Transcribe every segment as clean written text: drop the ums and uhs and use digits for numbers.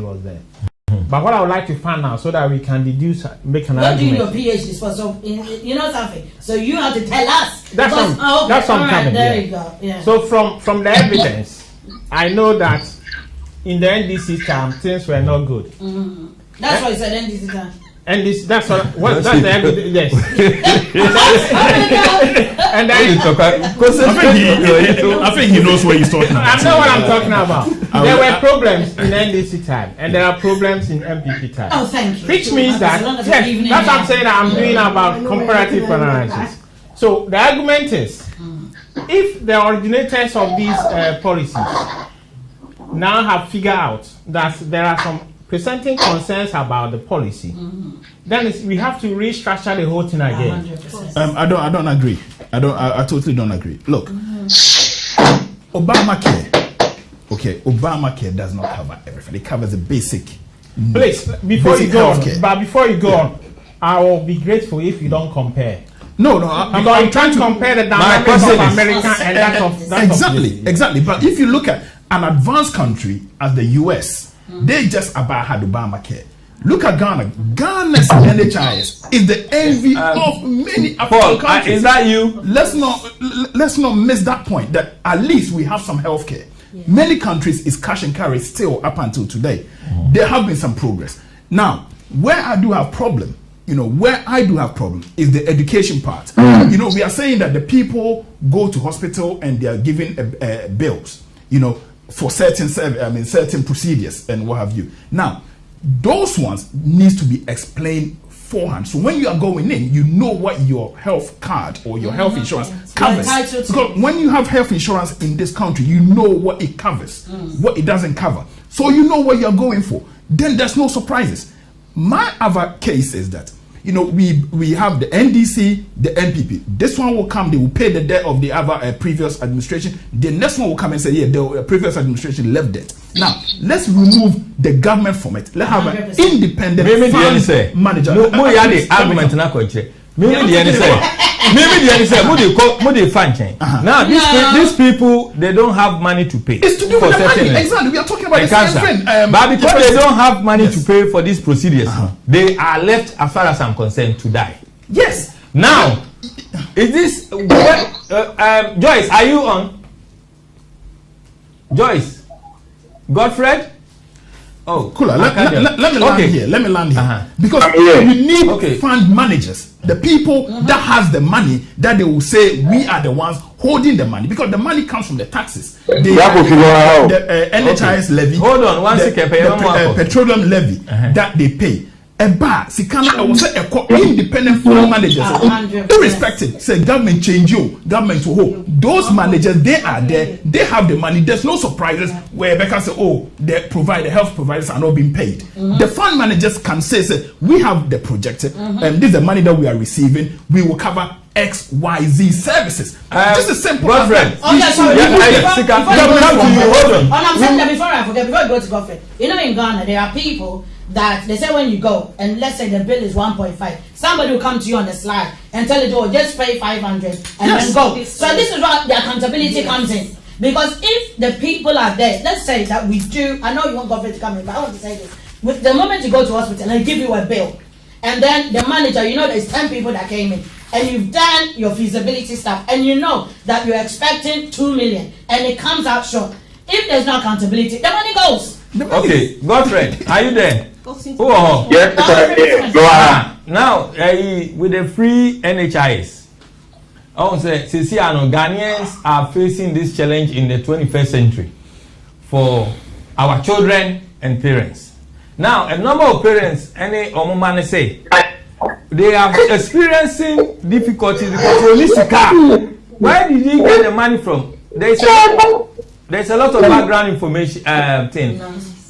NDC was there. But what I would like to find out so that we can deduce, make an what argument. What do your PhD for? So you know something. So you have to tell us. That's because, some, that's some right, coming. there you go. Yeah. So from the evidence, I know that in the NDC time things were not good. Mm-hmm. That's why you said NDC time. And this, that's what that's the evidence. Yes. And then I think he knows what he's talking about. I know what I'm talking about. There were problems in NDC time, and there are problems in MPP time. Oh, thank you. Which means that yes, that's what I'm saying. That I'm doing about comparative analysis. So the argument is, if the originators of these policies now have figured out that there are some presenting concerns about the policy, then we have to restructure the whole thing again. I don't agree. I totally don't agree. Look, Obamacare. Okay, Obamacare does not cover everything. It covers the basic. Please, before you go on, I will be grateful if you don't compare. No, I'm trying to compare the dynamics of America and that of exactly. But if you look at an advanced country as the US, they just about had Obamacare. Look at Ghana. Ghana's NHIS is the envy of many African countries. Is that you? Let's not miss that point. That at least we have some healthcare. Yeah. Many countries is cash and carry still up until today. There have been some progress. Now, where I do have problem, is the education part. We are saying that the people go to hospital and they are given bills, for certain procedures and what have you. Now, those ones needs to be explained beforehand. So when you are going in, you know what your health card or your health insurance covers. Because when you have health insurance in this country, you know what it covers, what it doesn't cover. So you know what you're going for. Then there's no surprises. My other case is that we have the NDC, the NPP. This one will come, they will pay the debt of the other previous administration. The next one will come and say, yeah, the previous administration left debt. Now, let's remove the government from it. Let's have an independent manager. Now, these people, they don't have money to pay. It's to do with the money. Exactly. We are talking about the same thing. But because they don't have money to pay for these procedures, they are left, as far as I'm concerned, to die. Yes. Now, is this Joyce? Are you on? Joyce, Godfred. Oh, cool. Let me land here. Let me land here. Because you need fund managers, the people that has the money, that they will say we are the ones holding the money, because the money comes from the taxes, the NHIS levy. Hold on, one second. Petroleum levy that they pay. Sikana, I will say independent fund managers, irrespective. Say government change you, government to hold. Those managers, they are there, they have the money. There's no surprises where Becca say, the health providers are not being paid. The fund managers can say, we have the project, and this is the money that we are receiving. We will cover XYZ services. Just a simple. Godfred. Hold on. Before I forget, before I go to Godfred, in Ghana there are people that they say when you go and let's say the bill is 1.5, somebody will come to you on the slide and tell you, just pay 500 and then go. So this is where the accountability comes in. Because if the people are there, let's say that we do, I know you want Godfred to come in, but I want to say this. With the moment you go to hospital and they give you a bill, and then the manager, there's 10 people that came in, and you've done your feasibility stuff, and you know that you're expecting 2 million, and it comes out short. If there's no accountability, the money goes. Okay, Godfred, are you there? Yes, go on. Now, with the free NHIS, I want to say, Ghanaians are facing this challenge in the 21st century for our children and parents. Now, a number of parents, any omumane say, they are experiencing difficulties because they need a car. Where did you get the money from? There's a lot of background information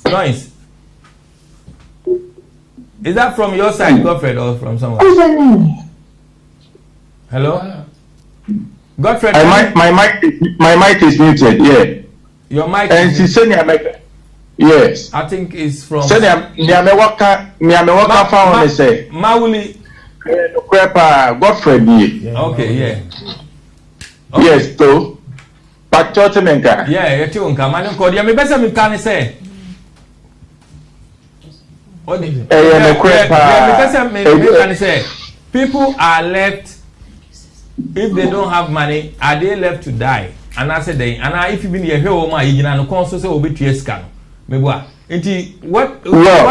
noise. Is that from your side, Godfred, or from someone? Hello? Godfred? My mic is muted, yeah. Your mic is muted. Yes. I think it's from... Mawuli. Godfred. Okay, yeah. Okay. Yes, so. But yeah, you me better me can say. Because say people are left if they don't have money, are they left to die? And I said they and I if you been here home you know so say obi scan. What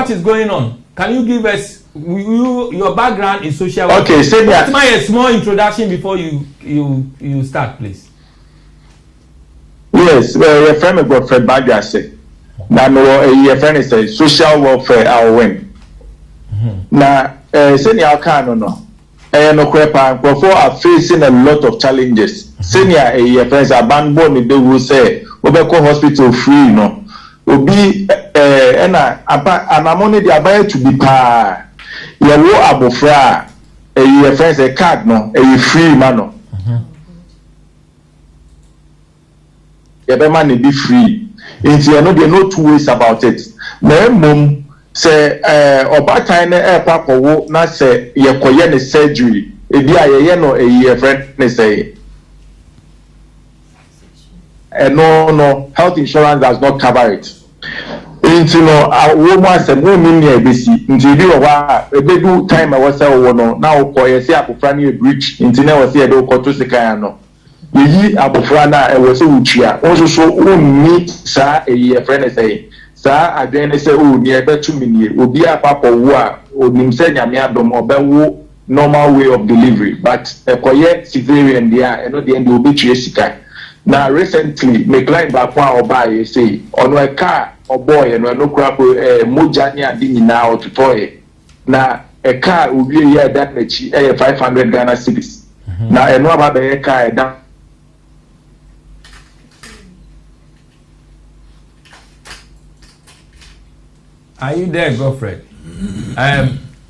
is going on? Can you give us your background in social work? Okay, say that. A small introduction before you start, please. Yes, your friend me go Fred Badja say. Na your friend is a social welfare our win. Na senior can no. No crepa before are facing a lot of challenges. Senior your friends are born they will say obeko hospital free no. Obi na anamone dey about to be pa. Your wo abofra your friends a card no free man no. Your man be free. It's there no two ways about it. Na mum say obatan na papawo na say ye koye ne surgery e bia ye no your friend ne say no health insurance does not cover it. Into no woman say no mean near bc into bi wa ebedu time I was say wo no na wo koye say akofra ne breach into na wo say do koto sikan no yi abofra na e wo say wutua wo so wonni sa your friend say sa adwen say o ni e betu minie obi apapo wo a onim say nyame adom obewo normal way of delivery but koye cesarean dia e no de end obi tue sika. Now recently, my client back one or buy say on a car or boy and no crap mojani and ding now to toy. Now a car will be a year that much 500 Ghana cedis. Now I know about the car down. Are you there, Godfred?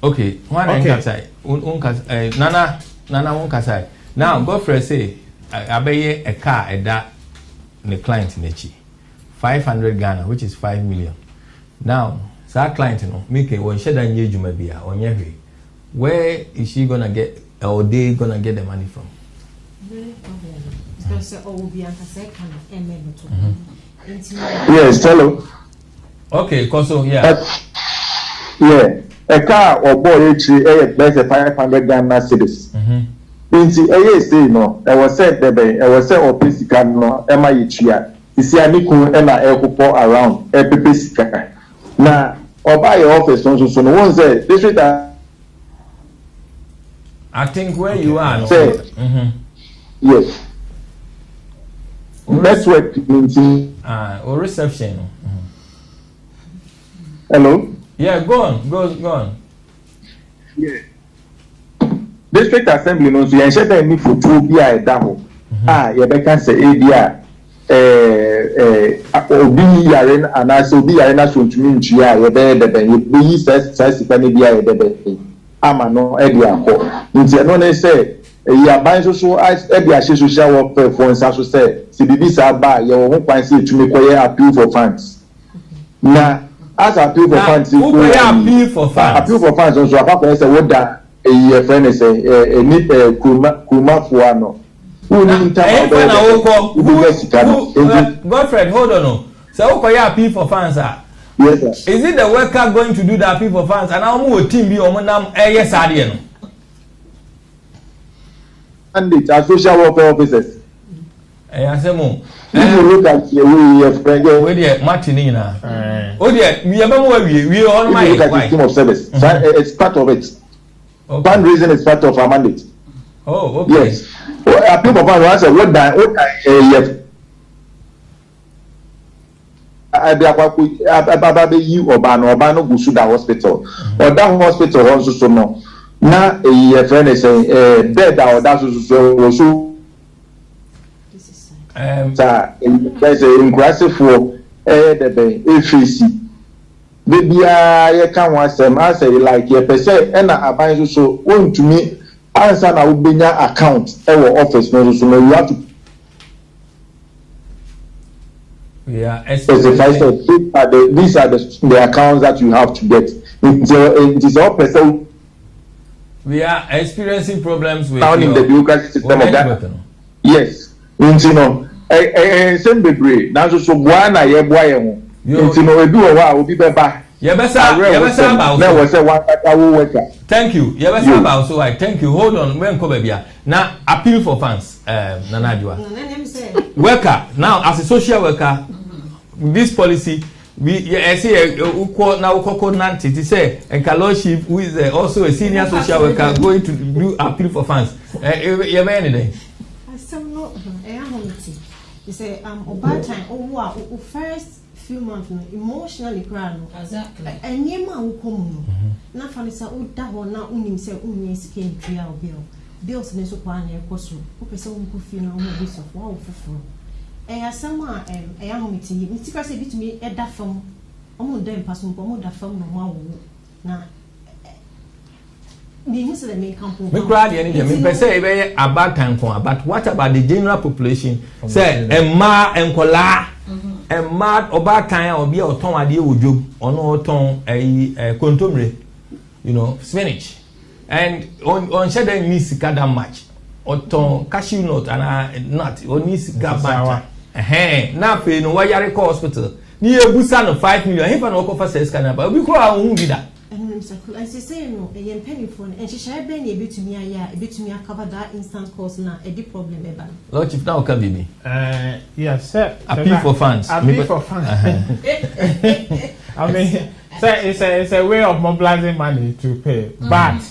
Okay. One okay. Nana one kasai. Now Godfred say abeye a car at that the client in the 500 Ghana, which is 5 million. Now, that client, make it when she done you maybe on your way. Where is she gonna get or they gonna get the money from? Yes, hello. Okay, so yeah. Yeah. A car or boy actually best 500 Ghana cedis. Inti say no I was said opesika no ema yitua isi aniku na ekopo around epesika na oba your office so no one say district I think where you are say yes network inti or reception hello yeah go on yeah district assembly no so yen shebe ni foto bi a eda ho ye be kan say e dia obi yare anase obi yare na so ntumi ntua ye be yi sai ne bi a ye be ama no e dia ko nti no ne say e aban so e dia she social work for nsa so say si bibi sa ba ye wo ho kwan say etumi koye appeal for funds na as appeal for funds appeal for funds so apart say what that a friend is a need kuma fuano. Godfred, hold on. So, okay, appeal for fans. Yes, sir. Is it the worker going to do the appeal for fans? And I'm going to be on them. Yes, I didn't. And it's our social welfare officers. I say more. You look at your way, friend. Where the Martinina? Oh, dear, we are on my scheme of service. It's part of it. Okay. Fundraising is part of our mandate. Oh, okay. Yes. Appeal for funds. I said, what you Obano Gusuda Hospital. Or that hospital also so no. Now a friend is saying bed or that's so there's an aggressive for the AFC. Baby, I can't want them. I say like your person, and I buy so want to me answer now be your account our office. No, so you have to. Yeah, specify these are the accounts that you have to get. It is all person. We are experiencing problems with down in the bureaucracy system of that. Yes, you know, same degree. Now so buana ye boy. Nti no ebi wo wa obi beba Yebesa about. There was a one worker. Thank you. Yebesa about so I thank you. Hold on. When come baby. Now appeal for fans. Nanajua. Worker now as a social worker, this policy. We say now Nanti to say and Kaloshi who is also a senior social worker going to do appeal for funds. You have anything? Some no you say about time first few months emotionally crying. Exactly. And yema wo kom no. Na fa ne say wo da ho na unim say unye sika ntria bill. Bills ne so kwa na ekoso. Wo pese wo ko fie na wo bi so wo foforo. Asama ahomiti yi ntika se bitumi eda fam omo dem paso mpo omo da fam no ma wo na me hu se the main campaign me cry the any me pese e be about time kon but what about the general population say emma enkola emma about time obi e oton ade wodwom ono oton kontomre you know spinach and on sheda ni sika that much oton cashew nut and nut oni sika bancha na fe no wayare ko hospital ni ebusa no 5 million hefa no ko fa say scan ba obi ko a hu bi da and say no e yen penny phone and she share be na ebetumi aya ebetumi cover that instant cost na e di problem e ba Lord chief now can be yes sir appeal for funds I mean it's a way of mobilizing money to pay but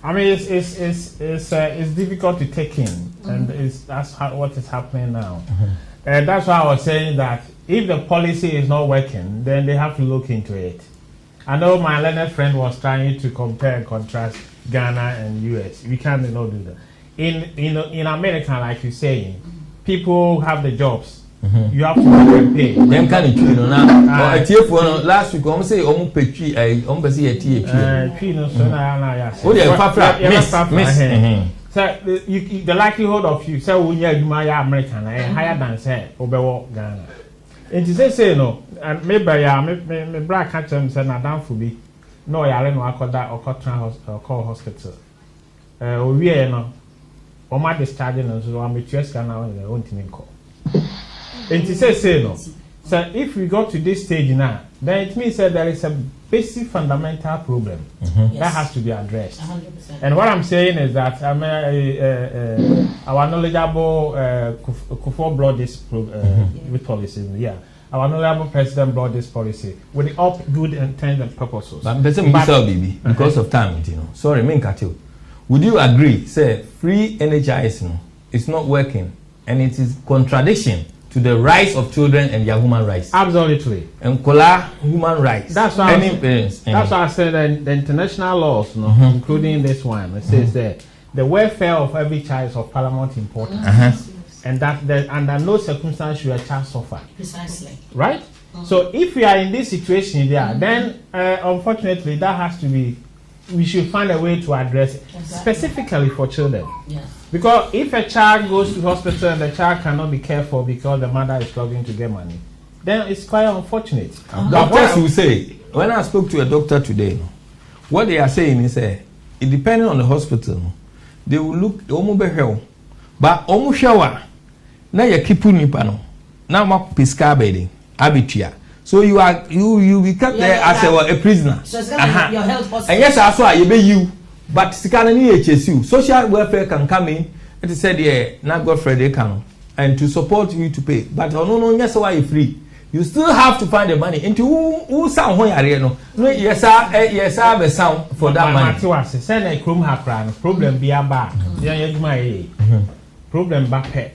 I mean it's difficult to take in and that's what is happening now. That's why I was saying that if the policy is not working, then they have to look into it. I know my learned friend was trying to compare and contrast Ghana and US. We can't do that. In America, like you're saying, people have the jobs. You have to make them pay. Them kind of you know now. Last week, I'm say petri. I'm busy at so the likelihood of you say when you are American higher than say obewo Ghana. And to say no, and maybe me black catch them say na down for be no yare no akoda or call hospital. We no o ma discharge no so am between Ghana on the own thing call. And to say no. So if we go to this stage now, then it means that there is a basic fundamental problem that has to be addressed. 100%. And what I'm saying is that our knowledgeable Kufuor brought this with policy. Yeah, our knowledgeable president brought this policy with all good intent and purposes. But baby, because of time, you know. Sorry, me Katil. Would you agree? Say free NHIS, no, it's not working, and it is contradiction to the rights of children and their human rights. Absolutely. And kola human rights. That's why that's why I said the international laws, no, including this one, it says that the welfare of every child is of paramount importance, and that under no circumstance should a child suffer. Precisely. Right. So if we are in this situation there, then unfortunately that has to be. We should find a way to address it specifically for children. Yes. Because if a child goes to hospital and the child cannot be cared for because the mother is struggling to get money, then it's quite unfortunate. Doctors will say, when I spoke to a doctor today, what they are saying is, it depending on the hospital, they will look, but shower, now you keep putting now ma pisca bedding, abitia. So you be kept there as a prisoner. So it's gonna be your health possible. And yes, that's why you be you. But HSU, social welfare can come in. It is said, yeah, not Godfrey they can, and to support you to pay. But no, yes, why you free? You still have to find the money. Into who sound when you know? No, yes, I have a sound for that money. Send a chrome hacker. Problem be a bar. Problem back.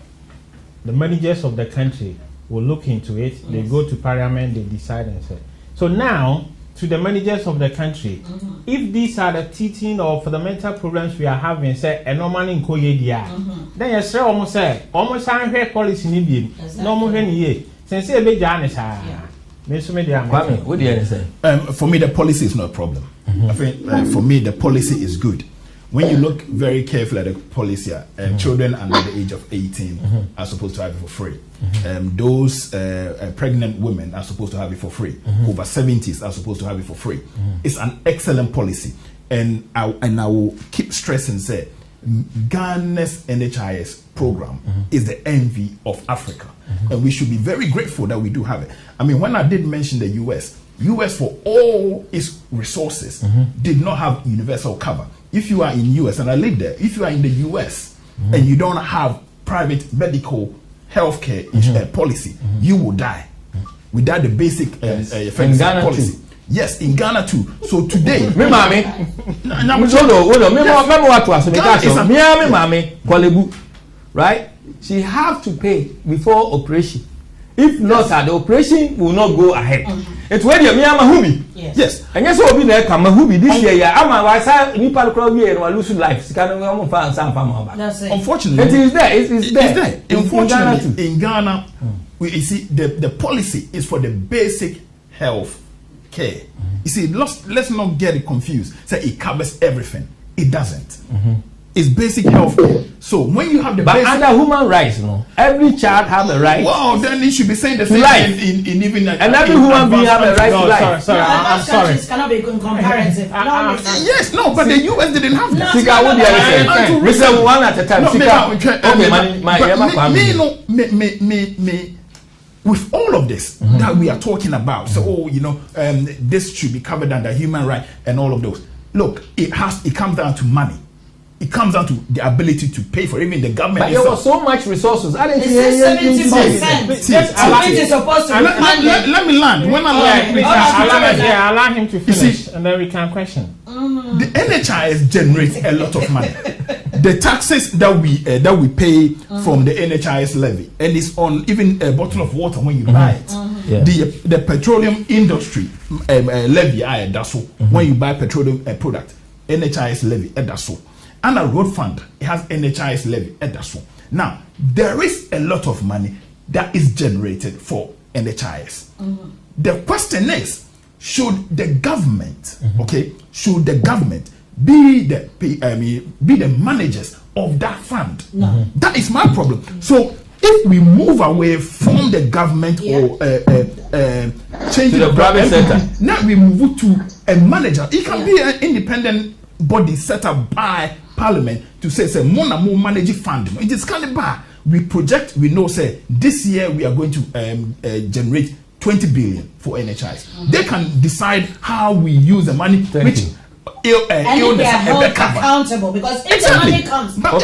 The managers of the country will look into it. They go to parliament, they decide and say. So now, to the managers of the country, if these are the teaching or fundamental problems we are having, say, a normal in Koyedia, then you say almost unfair policy in no more than ye. Since a big Janis, what do you say? For me, the policy is not a problem. I think for me, the policy is good. When you look very carefully at the policy, children under the age of 18 are supposed to have it for free. Those pregnant women are supposed to have it for free. Over 70s are supposed to have it for free. It's an excellent policy. And I will keep stressing, say, Ghana's NHIS program is the envy of Africa. And we should be very grateful that we do have it. I mean, when I did mention the US, US, for all its resources, did not have universal cover. If you are in US, and I live there, if you are in the US and you don't have private medical healthcare policy, you will die without the basic Ghana policy. too. Yes, in Ghana too. So today, me mami, right? She have to pay before operation. If not, the operation will not go ahead. It's when you are Mahubi. yes. And yes, will be there. Mahubi this year. I'm a wise. Nipa crowd here and lose life. That's it. Unfortunately, it is there. It's there. Unfortunately, in Ghana, you see the policy is for the basic health care. You see, let's not get it confused. Say it covers everything. It doesn't. It's basic health care. So when you have the basic, under human rights, every child have a right. Well, then it should be saying the same thing in even and every human being have a right to life. Sorry, I'm sorry. Cannot be comparative. Yes, no, but the US didn't have that. Sika, what do you say? One at a time. With all of this that we are talking about, so this should be covered under human rights and all of those. Look, it comes down to money. It comes down to the ability to pay for even the government. But there was so much resources. I didn't see 70%. It is supposed to be let me land. When I land, please allow him to finish, and then we can question. The NHIS generates a lot of money. The taxes that we pay from the NHIS levy, and it's on even a bottle of water when you buy it. The petroleum industry levy, that's so. When you buy petroleum product, NHIS levy, that's so. And a road fund, it has NHIS levy, that's so. Now, there is a lot of money that is generated for NHIS. The question is, should the government, should the government be the managers of that fund? No. That is my problem. So if we move away from the government or change to the private sector, now we move to a manager. It can be an independent body set up by Parliament to say more manage fund. It is kind of bad. We project, we know, say this year we are going to generate 20 billion for NHIS. They can decide how we use the money, which and they are held accountable, because if the money comes, that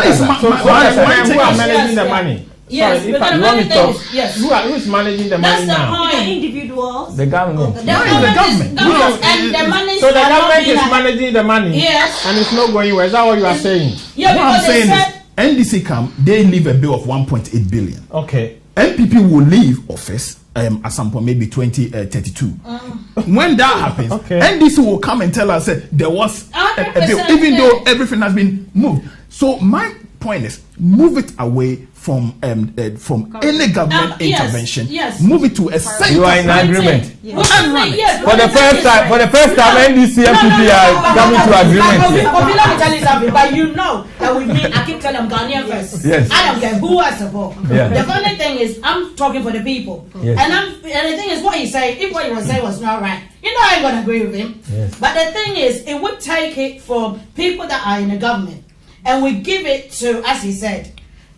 is who are managing the money. Yes, sorry, but the money thing is, yes. Who is managing the money now? That's the point. Individuals. The government. The government. And the money. So the government is managing the money. Yes. And it's not going well. Is that what you are saying? Yeah, what I'm saying is NDC come, they leave a bill of 1.8 billion. Okay. NPP will leave office at some point, maybe 2032. When that happens, NDC will come and tell us there was a bill, even though everything has been moved. So my point is, move it away from any government intervention. Yes. Move it to a center. You are in agreement. Yes. For the first time, NDC and NPP are coming to agreement. Let me tell you something. But you know that with me, I keep telling them Ghanaian first. Yes. I don't care who I support. Yeah. The funny thing is, I'm talking for the people. Yes. And the thing is, what he said, if what he was saying was not right, I ain't gonna agree with him. Yes. But the thing is, it would take it from people that are in the government, and we give it to, as he said,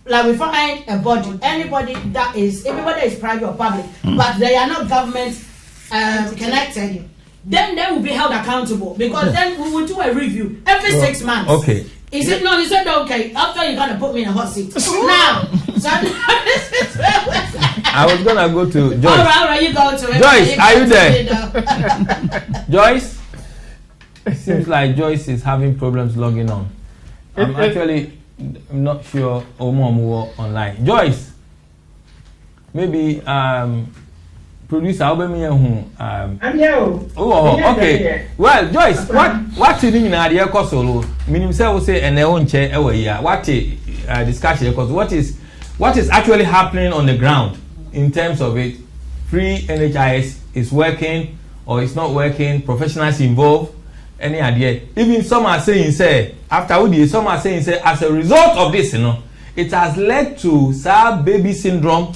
like we find a body, anybody that is, everybody is private or public, but they are not government connected, then they will be held accountable, because then we will do a review every 6 months. Okay. He said, no, he said, okay, after you're going to put me in a hot seat. Now, so I was going to go to Joyce. All right, you go to it. Joyce, are you there? Joyce? It seems like Joyce is having problems logging on. I'm actually not sure Omo online. Joyce, maybe producer I'm here. Oh, okay. Well, Joyce, what in the solo? Meaning say and their own chair what discussion, because what is actually happening on the ground in terms of it? Free NHIS is working or it's not working, professionals involved. Any idea? Even some are saying, some are saying, as a result of this, it has led to baby syndrome.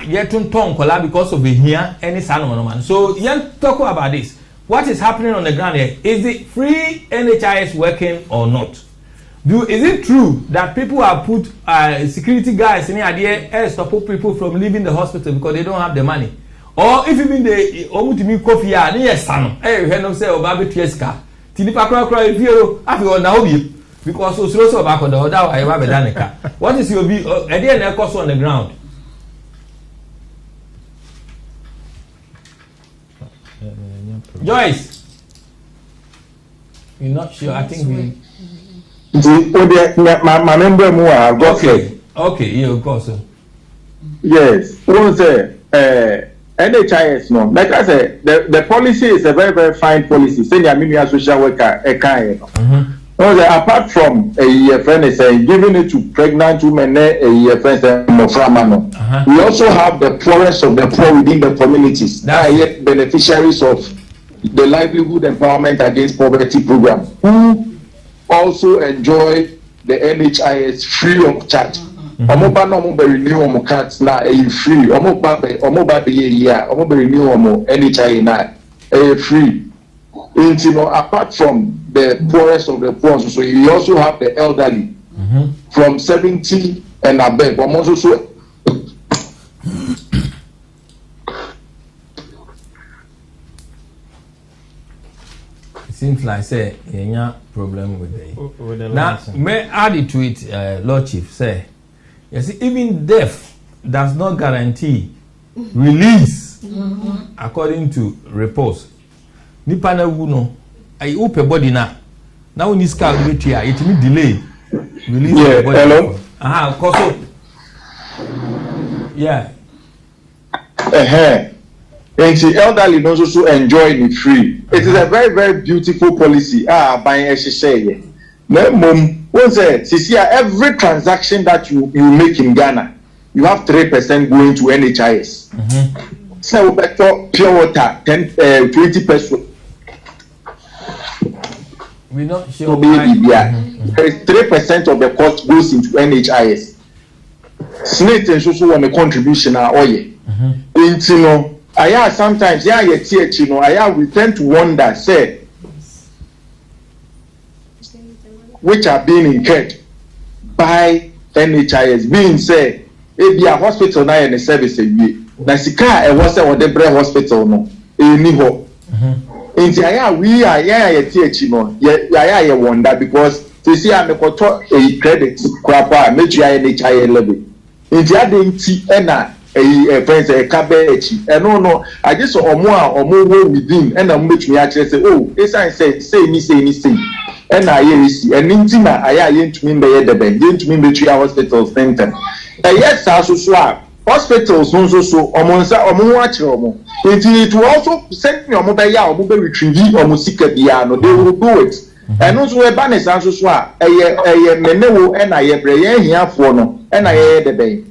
Yet to kola because of here any man. So talk about this. What is happening on the ground here? Is it free NHIS working or not? Is it true that people have put security guys in here stop people from leaving the hospital because they don't have the money? Or if even they omutimi coffee and yes sano when them say oba betieska tinipa kra if you afi on na obi because so back on the other I have a danica. What is your be at the end cost on the ground? Joyce, you're not sure. I think we. My member more Okay, yeah, of course. Yes, one say NHIS no. Like I said, the policy is a very very fine policy. Say the Armenian social worker apart from a friend is giving it to pregnant women, a friend we also have the poorest of the poor within the communities. That are beneficiaries of the livelihood empowerment against poverty program, who also enjoy the NHIS free of charge. Omoba no mo be renew omo cards na free. Omoba be year. Omo be renew omo NHIS na free. Apart from the poorest of the poor, so you also have the elderly from 70 and above. Also seems like say any problem with the now may add it to it Lord Chief say you see even death does not guarantee release according to reports nipa na wu no ai ope body na when this car go to it me delay release the body. Hello koso yeah and the elderly also enjoy it free. It is a very very beautiful policy. Buying every transaction that you make in Ghana, you have 3% going to NHIS. So better pure water 20%. We're not sure. There is 3% of the cost goes into NHIS. Snake and also want a contribution I sometimes we tend to wonder say which are being incurred by NHIS being say if a hospital now in the service na sika was say the bread hospital no any ho we wonder because they see am a credit kwapa make you NHIS level friends cabbage no I just omo within and I'm making me actually say oh it's say and I see and intima I to mean by the bed to mean the hospitals center yes so hospitals so omo it will also send me omo retrieve omo sika bia no they will do it and also a banner so menewo and I here for no and I the bay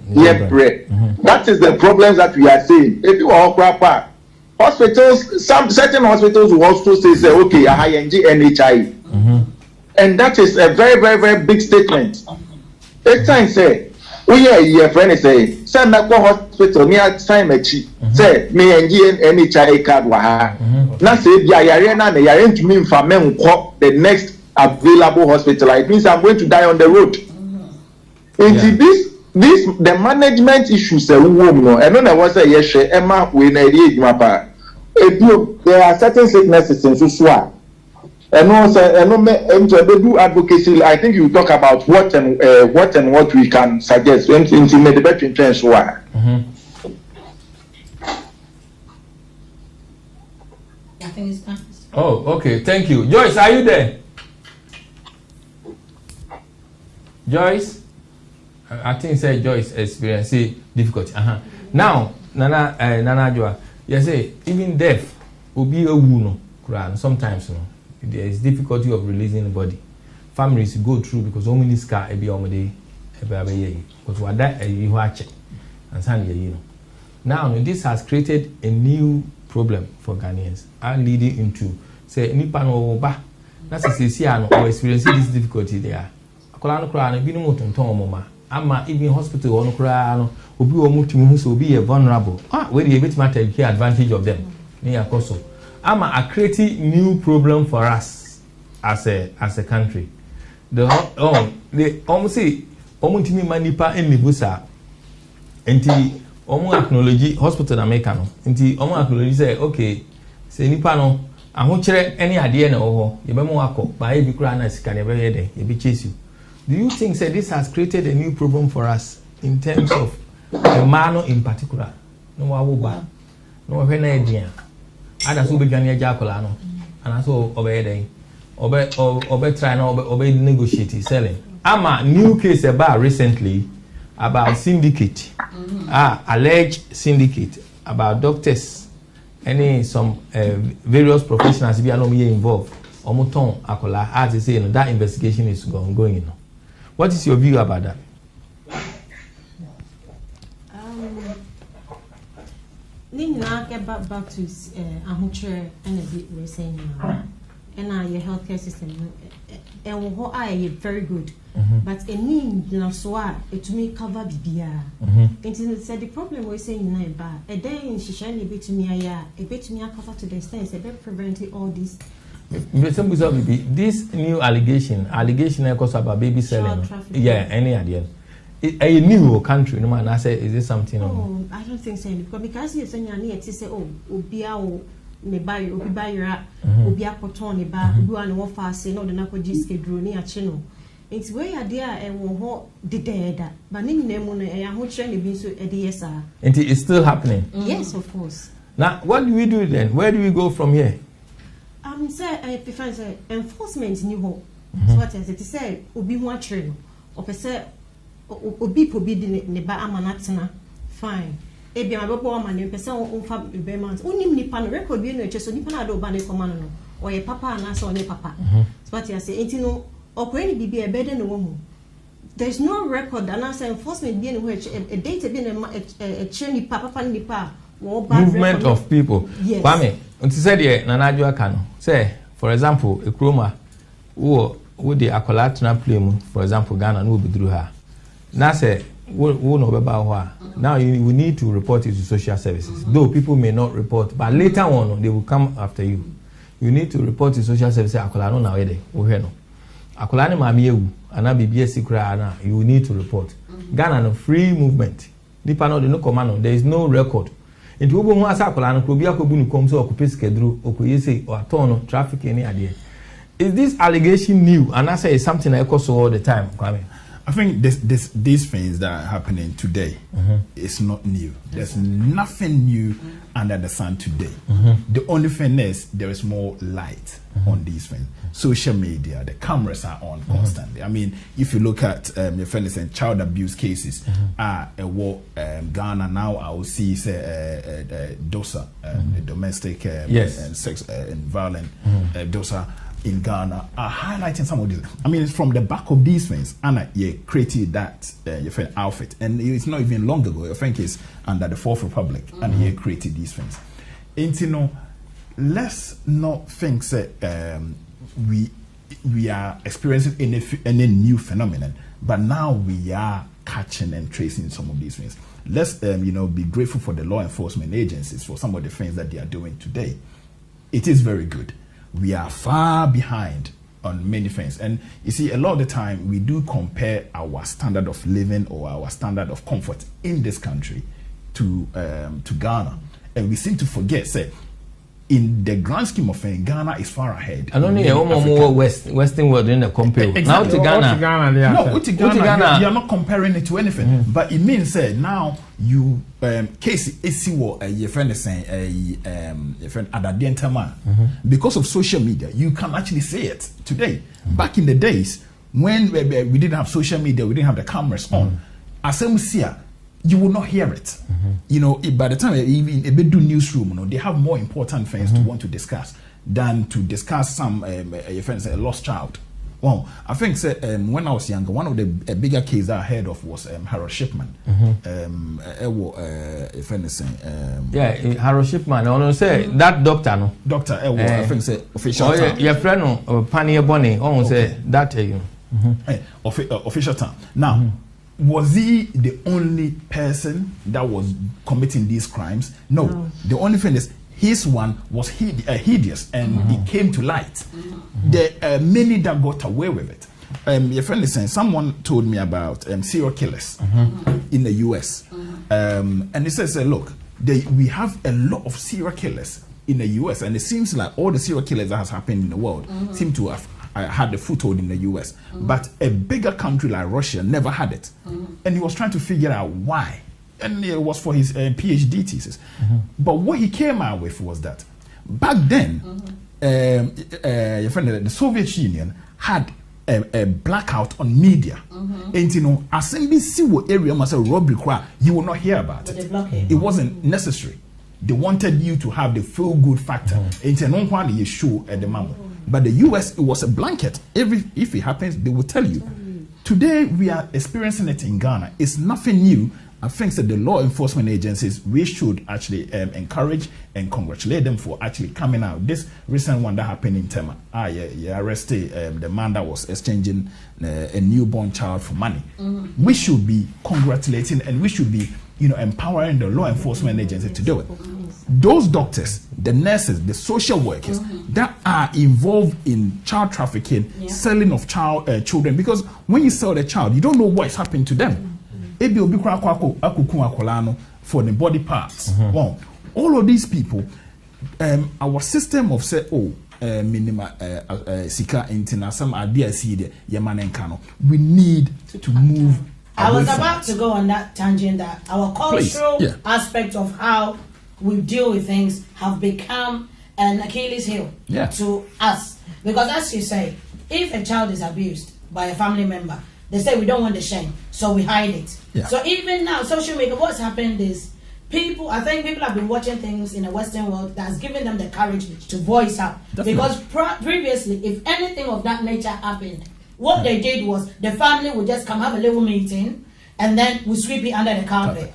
that is the problems that we are seeing. If you are proper hospitals, some certain hospitals will also say okay, I NHI, and that is a very very very big statement. Each time say we are your friend say send me to hospital near time say me NHI card waha. Na say be yare na me yare to me for me the next available hospital. It means I'm going to die on the road. This the management issues no and no was say yes Emma we na area mapa there are certain sicknesses in so and no say and no me do advocacy. I think you talk about what we can suggest in the better trends so I think it's done. Oh okay, thank you. Joyce, are you there? Joyce, I think say Joyce experiencing difficulty. Now, Nana Joa, you say even death will be a wound. Sometimes there is difficulty of releasing the body. Families go through because only this car every day, because what that you watch and Sunday, Now this has created a new problem for Ghanaians, and leading into say nipa no ba. That's a or experiencing this difficulty there. Akola no bi no motonton mama. Ama even hospital ono kura no obi o mutumi hu so obi e vulnerable we dey bit matter take advantage of them ne yakoso ama a creating new problem for us as a country they almost say almost me manipa and nibusa enti omo acknowledge hospital America no enti omo acknowledge say okay say nipa no ahochere any ade na wo ye be mo akọ ba e bi kura na sika ne be ye den ye be chase you. Do you think say this has created a new problem for us in terms of a man in particular? No wa wo ba no hwe na edian ada so be dwane agya akola no ana so obey den obe try na obe negotiate selling ama new case about recently about syndicate alleged syndicate about doctors any some various professionals be along here involved omoton akola as they say you know, that investigation is going you know. What is your view about that? Nina get back to ahochere and a bit we're saying now. And your healthcare system and what I very good. But a need now so it may cover BBR. It said the problem we're saying now bad. A day in Shishani a bit to me cover to the extent a bit preventing all this. This new allegation because about baby selling. Yeah, any idea. A new country, no man. I say, is this something? Oh, I don't think so. Because you're saying I need to say, oh, Obiao, Nebai, Obibayra, Obia Poton, Neba, who are no fast, no, the Nakojiske drew near Chino. It's where idea and what did that. But in Nemon, I am trying to so a DSR. And it is still happening. Yes, of course. Now, what do we do then? Where do we go from here? Say, I prefer enforcement new hope. So what is it? Say, Obi watching, or per se, Obi pobidi neba amanatana. Fine. Ebi my bobo man, per se, on fab bemans. Only nipan record being a chest, nipan ado bane command, or a papa and answer on a papa. So what you say, ain't no, or any be a bed in a woman. There's no record, and answer enforcement being which a data being a churny papa nipa. Movement of people. Yes. Kwame, unti said ye nanadwa kano. Say, for example, a chroma who the akolatuna play, for example, Ghana no be through her. Now say, who know about her. Now we need to report it to social services. Though people may not report, but later on they will come after you. You need to report to social services. Akolano na wede. Uheno. Akolani mamiyewu. Ana bibiye sikra ana. You need to report. Ghana no free movement. Nipa no de no command. There is no record. Into ubo ho asa akola no obi akobu ni kom so okupesi kedru okoyese o atono traffic any ade. Is this allegation new and I say it's something I cause all the time, Kwame? I think these things that are happening today is not new. There's nothing new under the sun today. The only thing is there is more light on these things. Social media, the cameras are on constantly. I mean, if you look at your friends and child abuse cases, Ghana now I will see DOSA, the domestic and sex and violent DOSA. In Ghana are highlighting some of these. I mean, it's from the back of these things, Anna, created that your friend outfit, and it's not even long ago. I think it's under the Fourth Republic, and he created these things. And you know, let's not think that we are experiencing any new phenomenon, but now we are catching and tracing some of these things. Let's be grateful for the law enforcement agencies for some of the things that they are doing today. It is very good. We are far behind on many things. And you see, a lot of the time we do compare our standard of living or our standard of comfort in this country to Ghana. And we seem to forget, say, in the grand scheme of things, Ghana is far ahead. And only more Western world in the compare. Exactly. Now to Ghana. To Ghana, you are not comparing it to anything. But it means that now you case is your friend is saying your friend Adadientama. Because of social media, you can actually say it today. Back in the days when we didn't have social media, we didn't have the cameras on. Asemusia, you will not hear it. You know, by the time they do newsroom, they have more important things to want to discuss than to discuss some your friends a lost child. Well, I think when I was younger, one of the bigger cases I heard of was Harold Shipman. If anything, Harold Shipman. I say that doctor, no. Doctor, I think say official. Your friend, no, Pania Bonnie. Say that. Official time. Now. Was he the only person that was committing these crimes? No. The only thing is his one was hideous and it came to light. There are many that got away with it. your friend is saying someone told me about serial killers in the US, and he says, look, we have a lot of serial killers in the US, and it seems like all the serial killers that has happened in the world seem to have had the foothold in the US, but a bigger country like Russia never had it, and he was trying to figure out why, and it was for his PhD thesis. But what he came out with was that back then, your friend, the Soviet Union had a blackout on media, and you know, as NBC area must say robbery cry, you will not hear about it. It wasn't necessary. They wanted you to have the feel good factor. It's an on you show at the moment. But the US, it was a blanket. If it happens, they will tell you. Today we are experiencing it in Ghana. It's nothing new. I think that the law enforcement agencies, we should actually encourage and congratulate them for actually coming out. This recent one that happened in Tema, arrested the man that was exchanging a newborn child for money. We should be congratulating, and we should be, empowering the law enforcement agency to do it. Those doctors, the nurses, the social workers that are involved in child trafficking, selling of children, because when you sell the child, you don't know what is happening to them. For the body parts. Well, all of these people, our system of minima sika intina some idea see the we need to move. I was about to go on that tangent that our cultural aspect of how we deal with things have become an Achilles heel to us, because as you say, if a child is abused by a family member, they say we don't want the shame, so we hide it. So even now, social media, what's happened is I think people have been watching things in the Western world that's given them the courage to voice out. Definitely. Because previously, if anything of that nature happened, what they did was the family would just come have a little meeting, and then we sweep it under the carpet.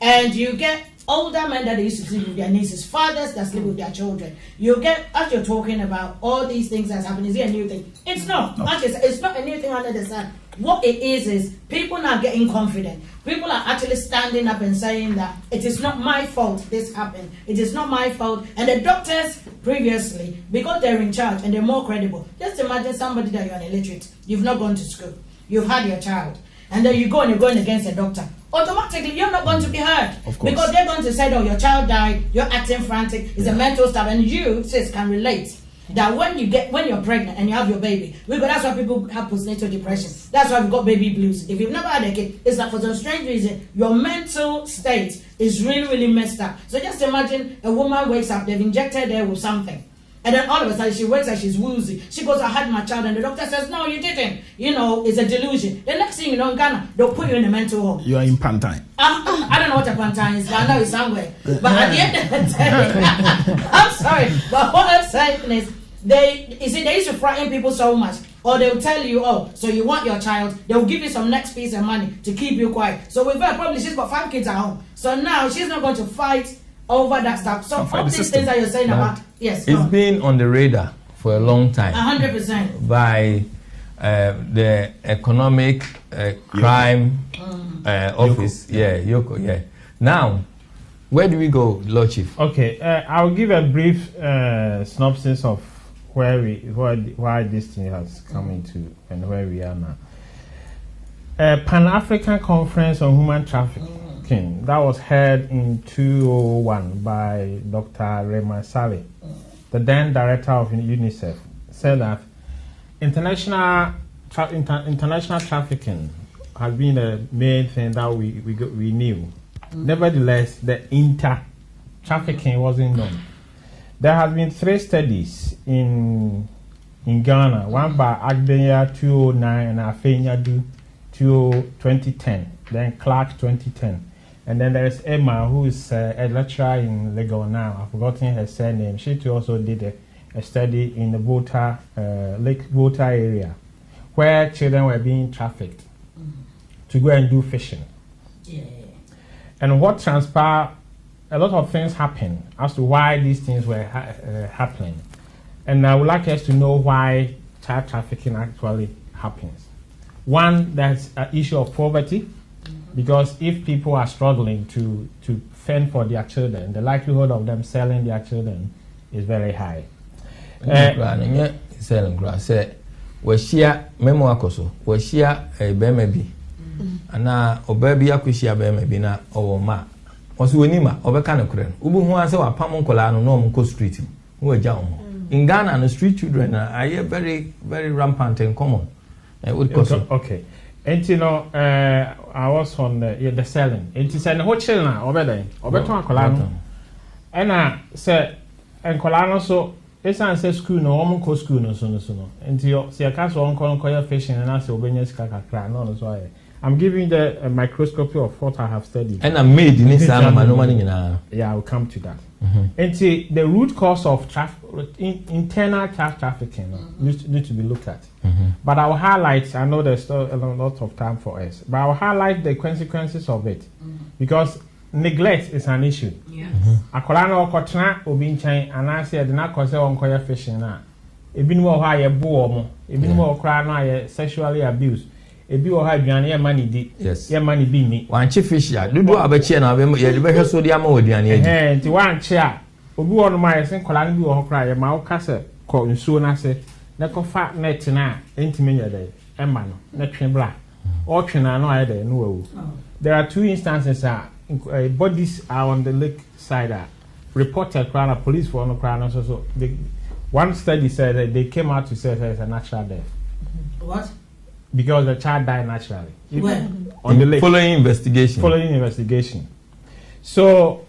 And you get older men that used to sleep with their nieces, fathers that sleep with their children. You get, as you're talking about all these things that's happening, is it a new thing? It's not. Actually, it's not a new thing under the sun. What it is people now getting confident. People are actually standing up and saying that it is not my fault this happened. It is not my fault. And the doctors previously, because they're in charge and they're more credible, just imagine somebody that you're illiterate, you've not gone to school, you've had your child, and then you go and you're going against a doctor. Automatically, you're not going to be heard. Of course. Because they're going to say, your child died, you're acting frantic, it's a mental stuff, and you, sis, can relate. That when you're pregnant and you have your baby, that's why people have postnatal depression. That's why we've got baby blues. If you've never had a kid, it's like for some strange reason, your mental state is really, really messed up. So just imagine a woman wakes up, they've injected her with something. And then all of a sudden she wakes up, she's woozy. She goes, I had my child, and the doctor says, no, you didn't. It's a delusion. The next thing you know in Ghana, they'll put you in a mental home. You are in Pantine. I don't know what a Pantine is, but I know it's somewhere. But at the end of the day, I'm sorry, but what I'm saying is, they used to frighten people so much. Or they'll tell you, so you want your child, they'll give you some next piece of money to keep you quiet. So with her, probably she's got 5 kids at home. So now she's not going to fight over that stuff. So all these things that you're saying about, yes. It's been on the radar for a long time. 100%. By the economic crime office. Yoko. Now, where do we go, Lord Chief? Okay, I'll give a brief synopsis of why this thing has come into and where we are now. Pan-African Conference on Human Trafficking that was held in 2001 by Dr. Rema Saleh, the then director of UNICEF, said that international trafficking has been the main thing that we knew. Nevertheless, the inter-trafficking wasn't known. There have been 3 studies in Ghana, one by Agdenya 2009 and Afenyadu 2010, then Clark 2010. And then there is Emma, who is a lecturer in Lagos now. I've forgotten her surname. She too also did a study in the Lake Volta area, where children were being trafficked to go and do fishing. And what transpired, a lot of things happened as to why these things were happening. And I would like us to know why child trafficking actually happens. One, that's an issue of poverty, because if people are struggling to fend for their children, the likelihood of them selling their children is very high. wɔahyia memo akɔso wɔahyia bɛrima bi ana ɔbaa bi akɔhyia bɛrima bi na ɔwɔ ma ɔso woni ma ɔbɛka ne korɛ no wobu ho asɛ wapam nkɔlaa no na ɔmo kɔ street mu wɔagya wɔn ho in Ghana no street children are very very rampant and common okay and you know I was on the selling and you said no chill na obeda obeton akɔlaa no ɛna sɛ nkɔlaa no so esan sɛ school no ɔmo kɔ school no so no nti sɛ yɛka so ɔnkɔ nkɔyɛ fishing na sɛ obenya sika kakra no so ayɛ I'm giving the microscopy of what I have studied. And I'm made in this yeah, I'll come to that. And see, the root cause of internal child trafficking need to be looked at. But I'll highlight, I know there's still a lot of time for us, but I'll highlight the consequences of it. Because neglect is an issue. Akolano okotena obi nkyɛn anaasɛ yɛde na akɔ sɛ ɔnkɔyɛ fishing na ebinom wɔ hɔ a yɛbo wɔn ebinom wɔ koraa no a yɛ sexually abused ebi wɔ hɔ aduane yɛ mani di yɛ mani bi ni wanche fish ya dodo abɛkye na yɛde bɛhwɛ so de ama wɔ aduane adi nti wanche a obi wɔ no ma yɛ sɛ nkɔla no bi wɔ hɔ koraa yɛ ma wo ka sɛ kɔ nsuo no ase na kɔfa net na a ɛntimi nyɛ dɛ ɛma no na twe bra ɔtwe na no ayɛ dɛ no wawu there are two instances bodies are on the lake side reported crime police for no crime so one study said that they came out to say it's a natural death. What? Because the child died naturally. Where? On the lake. Following investigation. So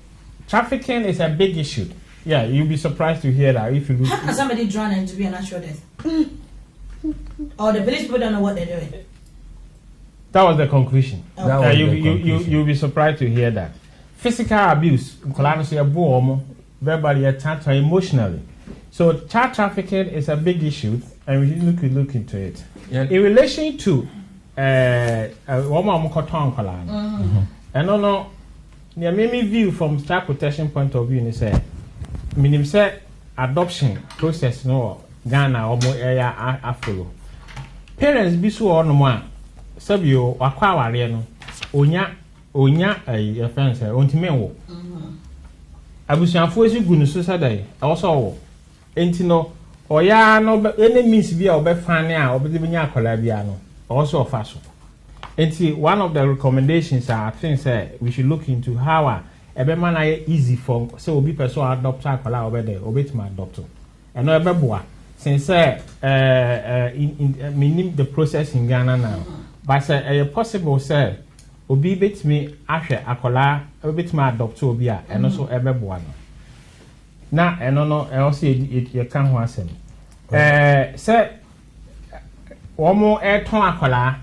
trafficking is a big issue. Yeah, you'll be surprised to hear that if you look. How can somebody drown and to be a natural death? Or the police people don't know what they're doing. That was the conclusion. Okay. You'll be surprised to hear that. Physical abuse, verbally attacked or emotionally. So child trafficking is a big issue, and we need to look into it. Yeah. In relation to and no, the main view from child protection point of view is minimum say adoption process no Ghana or more area follow. Parents be so on one. Sabio wakwa no onya a offense ontime wo abusuafo esi gu no so sadai also wo enti no oya no enemies bi a obefane a obede benya akola bia no also ofa so enti one of the recommendations I think say we should look into how ebema na easy for say obi person adopt akola obede obetima adopt and no ebeboa since in the process in Ghana now. But say possible say obi betimi ahwe akola betimi adopt obi a eno so ebeboa no na eno no also ye kan ho asem say womo eton akola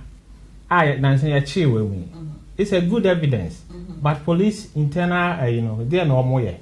a nanse ye chiwe mu it's a good evidence but police internal they no omo ye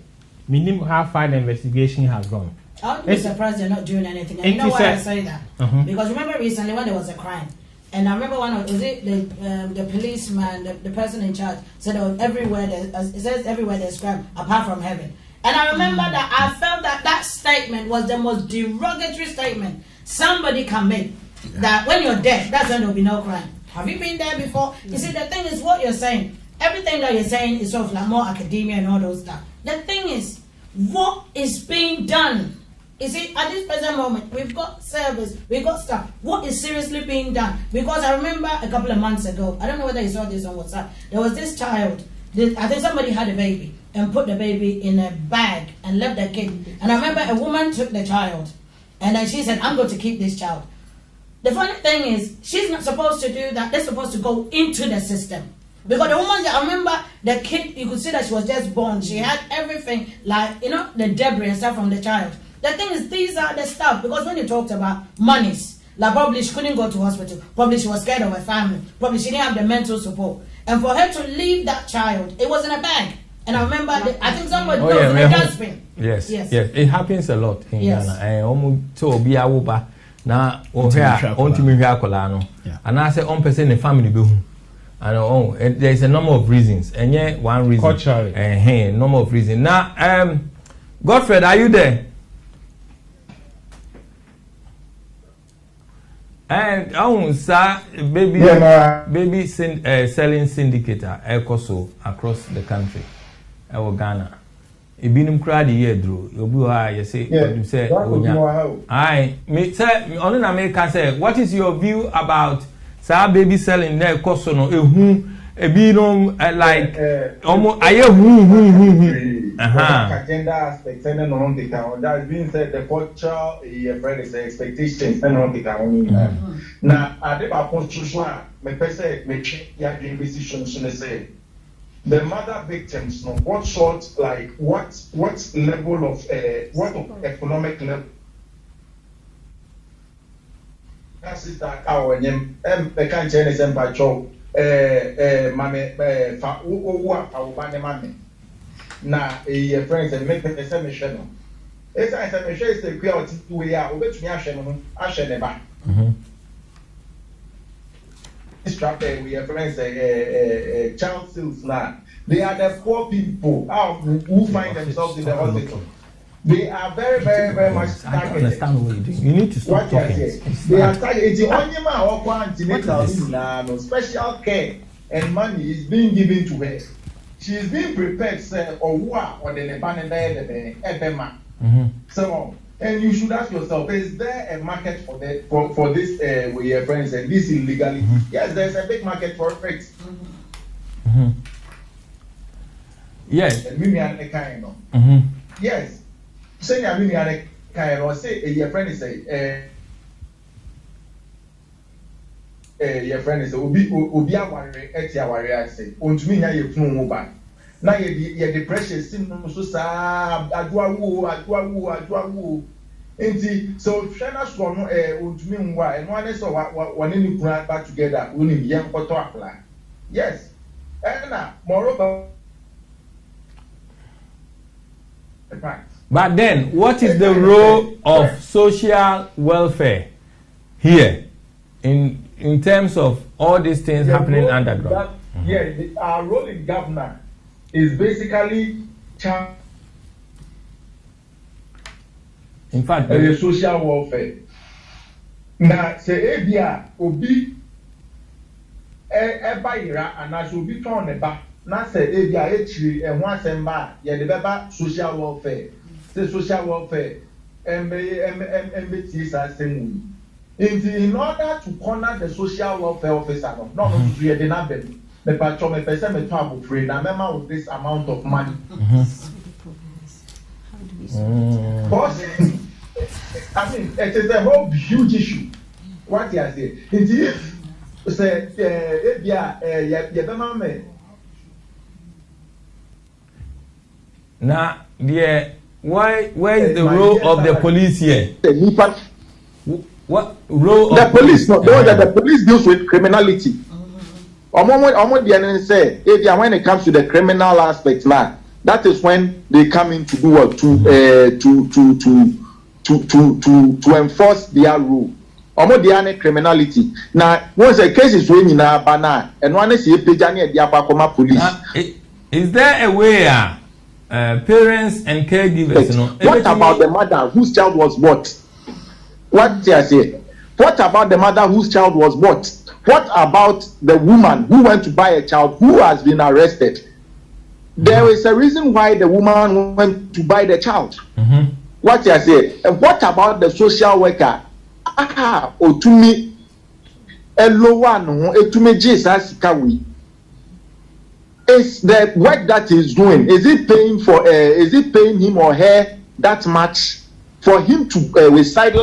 minim how far the investigation has gone. I would be surprised they're not doing anything. And you know why I say that? Because remember recently when there was a crime. And I remember the policeman, the person in charge said everywhere it says everywhere there's crime apart from heaven. And I remember that I felt that statement was the most derogatory statement somebody can make. That when you're dead, that's when there'll be no crime. Have you been there before? You see, the thing is what you're saying. Everything that you're saying is sort of like more academia and all those stuff. The thing is, what is being done? You see, at this present moment, we've got service, we've got stuff. What is seriously being done? Because I remember a couple of months ago, I don't know whether you saw this on WhatsApp, there was this child, I think somebody had a baby and put the baby in a bag and left the kid. And I remember a woman took the child and then she said, I'm going to keep this child. The funny thing is, she's not supposed to do that. They're supposed to go into the system. Because the woman, I remember the kid, you could see that she was just born. She had everything, like, the debris and stuff from the child. The thing is, these are the stuff, because when you talked about monies, like probably she couldn't go to hospital, probably she was scared of her family, probably she didn't have the mental support. And for her to leave that child, it was in a bag. And I remember, I think somebody knows in a dustbin. Yes, it happens a lot in Ghana. And almost to be a whoop. Now, and I say, on person in family, and there's a number of reasons, and yeah, one reason, culturally, number of reasons. Now, Godfred, are you there? And sir, baby selling syndicator, Ecoso across the country, Ghana. ebinum kura the year draw obi ha you say you say onya ai me say onu na me can say what is your view about sa baby selling there cost no ehu ebinum like almost aye hu agenda aspect and no take on that being said the culture friend is expectations and no take on na ade ba constitution me pese me check ya decision so say the mother victims no what sort like what level of what of economic level that's it that our name e kan change sem pa cho mame fa owo awo ba ne mame na your friends and make the same share no esa esa me share say kwa oti we ya obetumi ahwe no ahwe ne ba strap we your friends child sales now they are the poor people who find themselves in the hospital. They are very, very, very much targeted. I don't understand what you're doing. You need to stop talking. They are targeted. It's only man or antenatal special care and money is being given to her. She is being prepared, sir, or what or the Lebanon. So, and you should ask yourself: is there a market for that for this with your friends and this illegality? Yes, there's a big market for it. Yes. Yes. Say I mean I kind of say your friend is say your friend is obi aware eti aware say ontumi nya ye fun wo ba na ye depression sim no so sa aduawo enti so trainer so no ontumi nwa eno ane so wone ni kura back together woni ye nkoto apply yes na moreover. But then, what is the role of social welfare here in terms of all these things happening underground? Our role in government is basically in fact, social welfare. Now, say Abia Obi Ebaira and I should be torn about. Now, say Abia H and one semba, the social welfare. The social welfare MBTs are same. In order to corner the social welfare officer, not to create the number, the patron, the person, the trouble free, the member with this amount of money. But I mean, it is a whole huge issue. What you say? It is say, now, yeah. Where is the role of the police here? What role? The police, no, that the police deals with criminality. When it comes to the criminal aspect, now that is when they come in to do what to enforce their rule. Criminality. Now, once a case is when in a banana, and one is a pejani at police. Is there a way? Parents and caregivers, you know. What about the mother whose child was bought? What did I say? What about the mother whose child was bought? What about the woman who went to buy a child who has been arrested? There is a reason why the woman went to buy the child. What did I say? And what about the social worker? Otumi Elowano, Otumi Jesus Kawi. Is the work that he's doing, is it paying him or her that much for him to recite?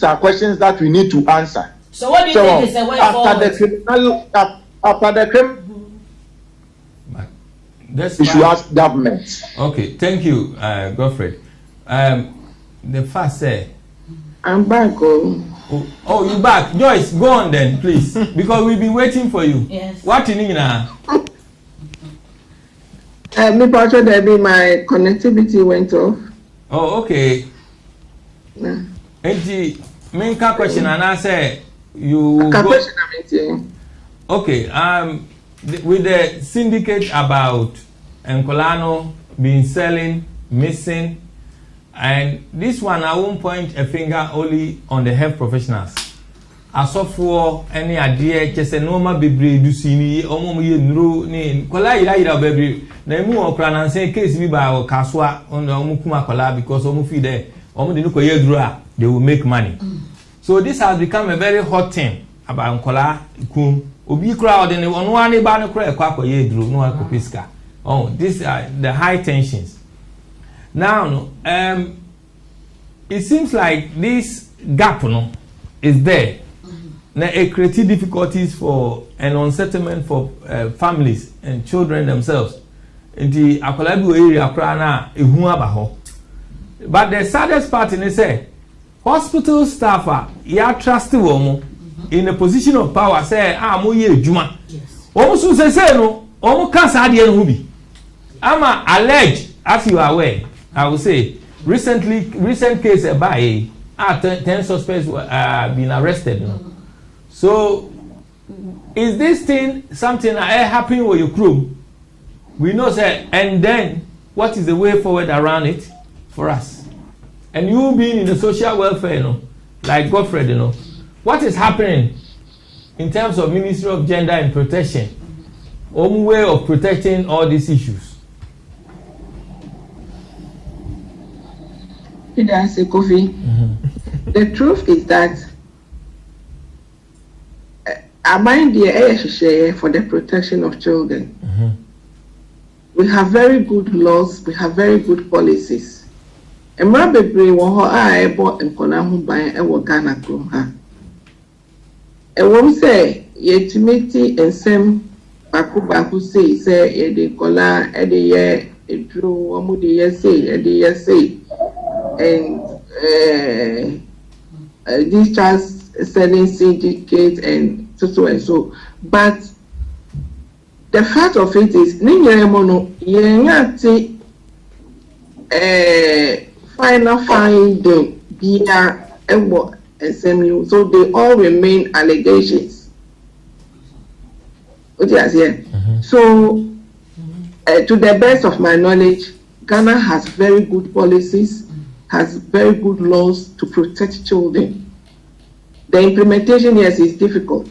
Are questions that we need to answer. So what do you think is the way forward? After the criminal, we should ask government. Okay, thank you, Godfrey. The first say, I'm back. Oh, you back, Joyce? Go on then, please, because we've been waiting for you. Yes. What you need now? Me partner, my connectivity went off. Oh, okay. Yeah. Enti, main question and I say you go. Okay. With the syndicate about Nkolano being selling, missing. And this one, I won't point a finger only on the health professionals. asofo ene ade chese no ma bebre dusi ni omo ye nuro ni kola yira bebre na emu okra na nse case bi ba o kasoa omo kuma kola because omo fi there omo de no koye duro a they will make money. So this has become a very hot thing about kola kum obi kra o de ne ono ani ba no kra ekwa koye duro no akopiska. Oh, these are the high tensions. Now it seems like this gap is there. Now it creates difficulties for and unsettlement for families and children themselves. In the Akolabu area, but the saddest part is say hospital staff are trusted in a position of power. Say, juma. Almost say no, almost can't hubi. I'm alleged, as you are aware. I will say recent case by 10 suspects been arrested. So, is this thing something that happening with your crew? We know that, and then what is the way forward around it for us? And you being in the social welfare, like Godfred, what is happening in terms of Ministry of Gender and Protection, own way of protecting all these issues? Kofi. The truth is that I mind the for the protection of children. We have very good laws, we have very good policies. And Mabebri won her able and Konahu by a Wagana from her. And one say, yet meeting and some Bakuba who say, Eddie Kola, Eddie, ye, drew one say, Eddie, say, and these child selling syndicate and so and so. But the fact of it is, final finding via SMU, so they all remain allegations. So, to the best of my knowledge, Ghana has very good policies, has very good laws to protect children. The implementation, yes, is difficult.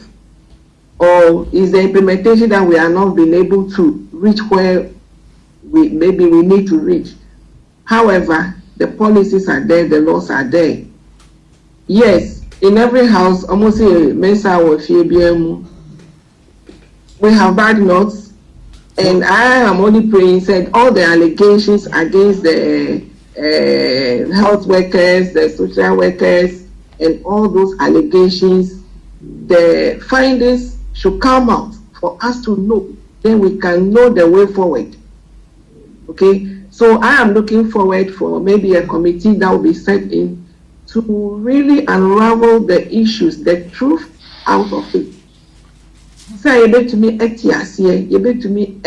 Or is the implementation that we are not being able to reach where we need to reach. However, the policies are there, the laws are there. Yes, in every house, almost a mensa or FBM, we have bad notes, and I am only praying, said all the allegations against the health workers, the social workers, and all those allegations, the findings should come out for us to know, then we can know the way forward. Okay, so I am looking forward for maybe a committee that will be set in to really unravel the issues, the truth out of it. Say you bet to me you bet to me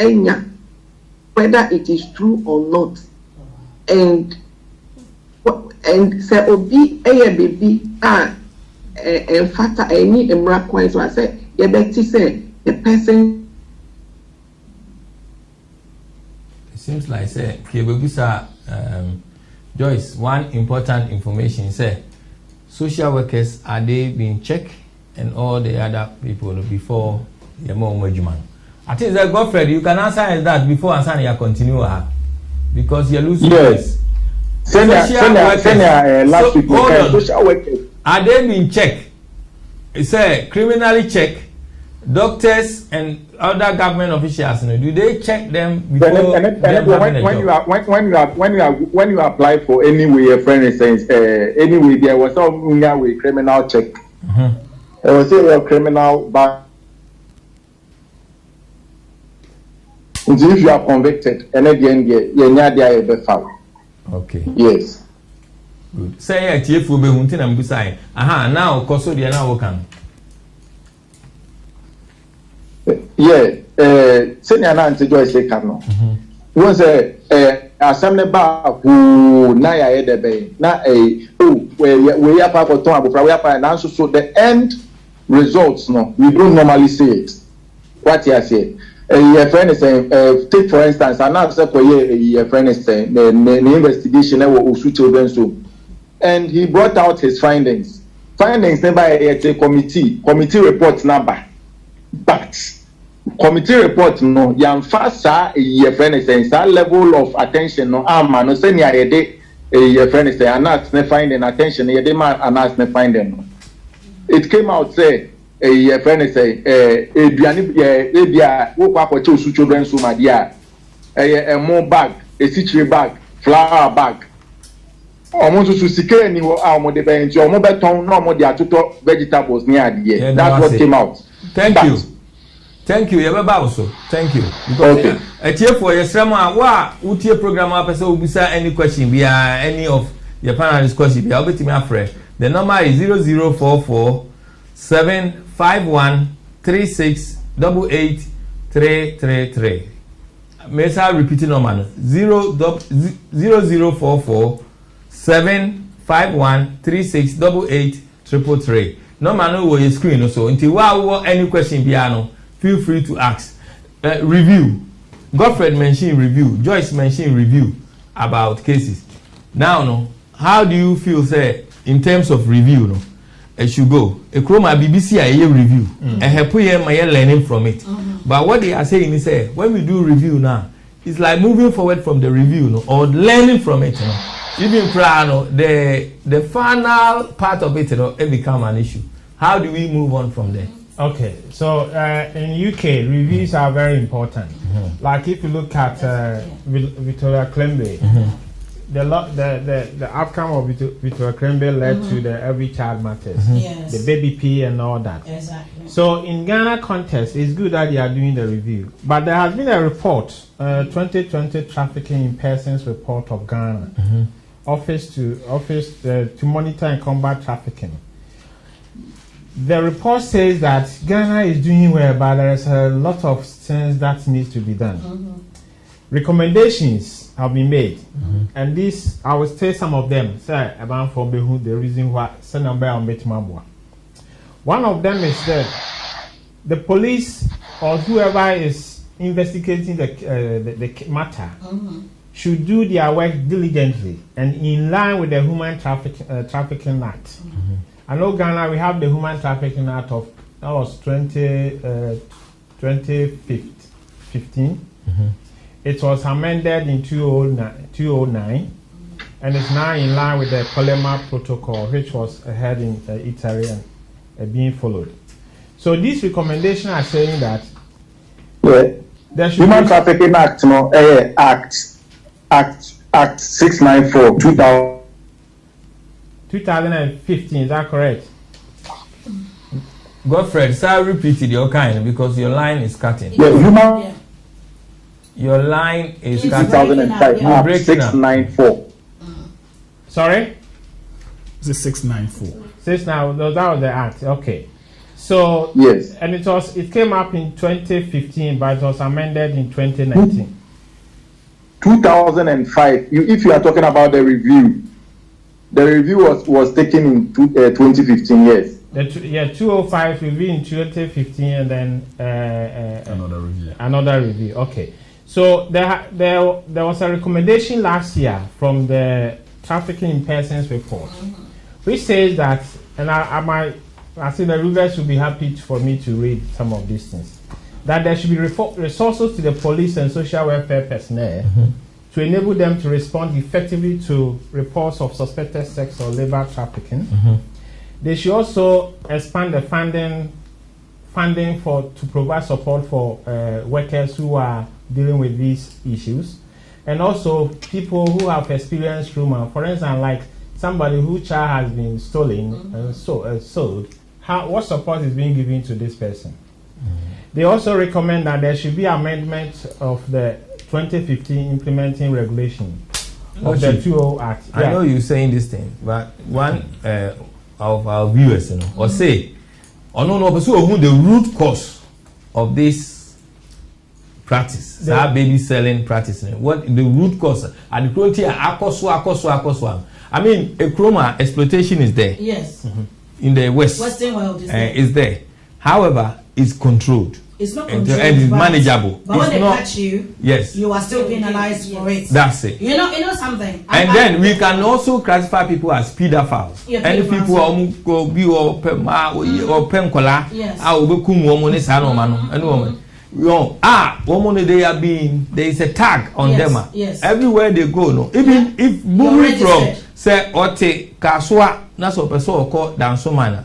whether it is true or not, and say obi baby and factor any emra so I say you bet to say the person. It seems like say Joyce, one important information say social workers, are they being checked and all the other people before the Mojuman? I think that Godfred, you can answer that before Ansania continue because you're losing. Yes. Last week, social workers. Are they being checked? It's a criminally checked. Doctors and other government officials, do they check them before when you apply for any way, for instance, anyway there was some way criminal check. There was a criminal back. If you are convicted, and again, you're not there ever found. Okay. Yes. Good. Say a chief will be hunting and beside. Aha, now Koso the now can. Yeah, senior Nancy Joyce Kano. Was a assembly bar who Naya Edebe, not a we are part of Tom, and also so the end results. No, we don't normally see it. What you say? A friend is saying, take for instance, an answer for a friend is saying the investigation was children so, and he brought out his findings. findings never a committee report number, but committee report no yamfa sa a friend say level of attention no no say near a friend say anas ne finding attention ye man anas ne finding. It came out say a friend say eduani ebia wo kwa kwache osu children's home adia a more bag, a citri bag, flower bag. Almost to secure any more de bench or more beton, no more the atoto vegetables near the year. That's what came out. Thank you. Thank you. Also. Thank you. Because okay. A cheer for your summer. What would your program episode will be any question? We are any of your panelists question. I'll be to me afraid. The number is 0044 751 3688333. Mesa repeating number 0044 751 3688333. No man over your screen also. Until wow any question piano, feel free to ask. Review. Godfred mentioned review. Joyce mentioned review about cases. Now, no, how do you feel, say, in terms of review? No, it should go. A chroma BBC a review, and help you learning from it. But what they are saying is, when we do review now, it's like moving forward from the review, no, or learning from it. No? Even the final part of it, it become an issue. How do we move on from there? Okay, so in UK, reviews are very important. Like if you look at Victoria Klembe, the outcome of Victoria Klembe led to the Every Child Matters, the Baby P and all that. Exactly. So in Ghana context, it's good that they are doing the review. But there has been a report, 2020 Trafficking in Persons Report of Ghana, Office to Monitor and Combat Trafficking. The report says that Ghana is doing well, but there is a lot of things that needs to be done. Recommendations have been made, and this I will say some of them. Say about for the reason why one of them is that the police or whoever is investigating the matter should do their work diligently and in line with the Human Trafficking Act. I know Ghana, we have the Human Trafficking Act of, that was 2015. It was amended in 2009, and it's now in line with the Colema Protocol, which was held in Italy and being followed. So these recommendations are saying that there should Human Trafficking Act, no, Act 694 2015, is that correct? Godfred, sir, repeated your kind because your line is cutting. Your line is cutting. 2005, Act 694. Sorry? It's a 694. 694, that was the act, okay. So, yes. And it came up in 2015, but it was amended in 2019. 2005, if you are talking about the review was taken in 2015, yes. 205 review in 2015, and then another review. Okay. So there was a recommendation last year from the Trafficking in Persons report, which says that, and I think the readers will be happy for me to read some of these things, that there should be resources to the police and social welfare personnel to enable them to respond effectively to reports of suspected sex or labor trafficking. They should also expand the funding to provide support for workers who are dealing with these issues, and also people who have experienced trauma. For instance, like somebody whose child has been stolen and sold. What support is being given to this person? They also recommend that there should be amendment of the 2015 implementing regulation of the 20 Act. I know you're saying this thing, but one of our viewers, or say, the root cause of this practice, that baby selling practice, what the root cause? And the cruelty, I mean, a chroma exploitation is there. Yes. In the Western world is there. However, it's controlled. it's not and controlled, it's but- manageable. But when It's they not- catch you, Yes. you are still penalized for it. That's it. You know something. And then we can also classify people as pedophiles. Yeah, Any pedophiles. people who be or penkola, Yes. will be woman is anoman, and woman. Woman they are being, there is a tag on Yes, them. yes. Everywhere they go, no. Even if moving from registered. say Ote Kaswa, that's what person called Dansomana,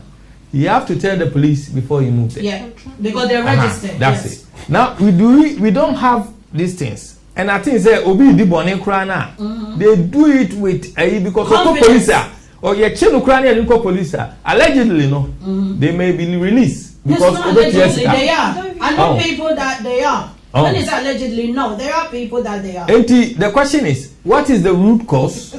you have to tell the police before you move there. Yeah, because they're Uh-huh, registered. that's yes. it. Now we don't have these things, and I think say obi di bone krana. They do it with because of Confidence. police or ye chino krana and police allegedly no, they may be released Yes, because no, of the allegedly they are. I know Oh. people that they are. Oh. When it's allegedly, no, there are people that they are. The question is, what is the root cause?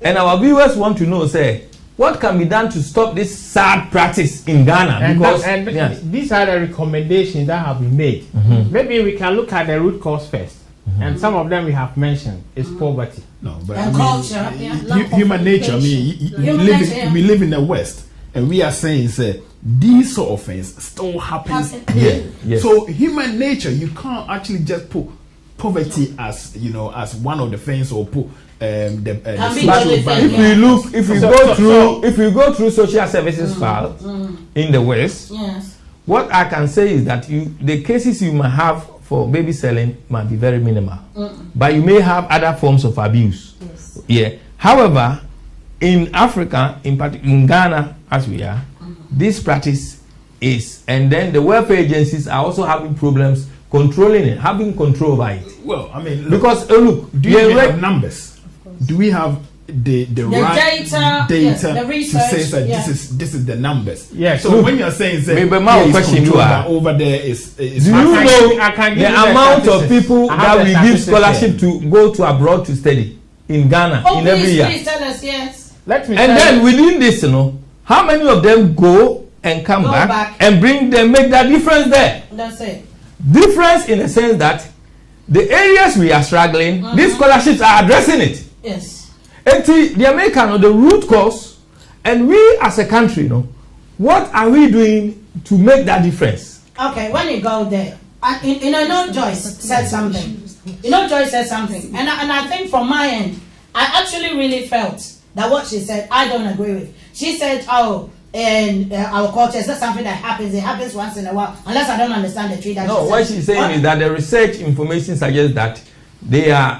And our viewers want to know, say, what can be done to stop this sad practice in Ghana? And, Because yes. These are the recommendations that have been made. Maybe we can look at the root cause first. And some of them we have mentioned is poverty. No, but And culture, yeah, lack of human nature. I mean, Human nature, yeah. we live in the West, and we are saying, say, these sort of things still happens Happen. here. Yes. So human nature, you can't actually just put poverty as as one of the things or put Can be social the only thing, value. if we look, if we So- go so- through, if we go through social services file in the West, Yes. what I can say is that the cases you might have for baby selling might be very minimal, but you may have other forms of abuse. Yes. Yeah. However, in Africa, in particular in Ghana, as we are, this practice is, and then the welfare agencies are also having problems controlling it, having control over it. Well, I mean, look, Because look, do yeah, we right- have numbers? Do we have the right data, yes, the research, to say that yeah. this is the numbers? Yes. So Look, when you're saying that maybe my here is question controlled, you are- but over there is Do you I know can give the you the amount of statistics. people I have that the we give statistics scholarship to go to abroad to study in Ghana Oh, in every please, year? please tell us, yes. Let me And tell then you, within this, how many of them go and come Go back, back. and make that difference there? That's it. Difference in the sense that the areas we are struggling, these scholarships are addressing it. Yes. And the American, the root cause, and we as a country, what are we doing to make that difference? Okay, when you go there, Joyce said something. Joyce said something. And I think from my end, I actually really felt that what she said, I don't agree with. She said, in our culture, it's not something that happens. It happens once in a while, unless I don't understand the tree that No, she what said. she's saying is that the research information suggests that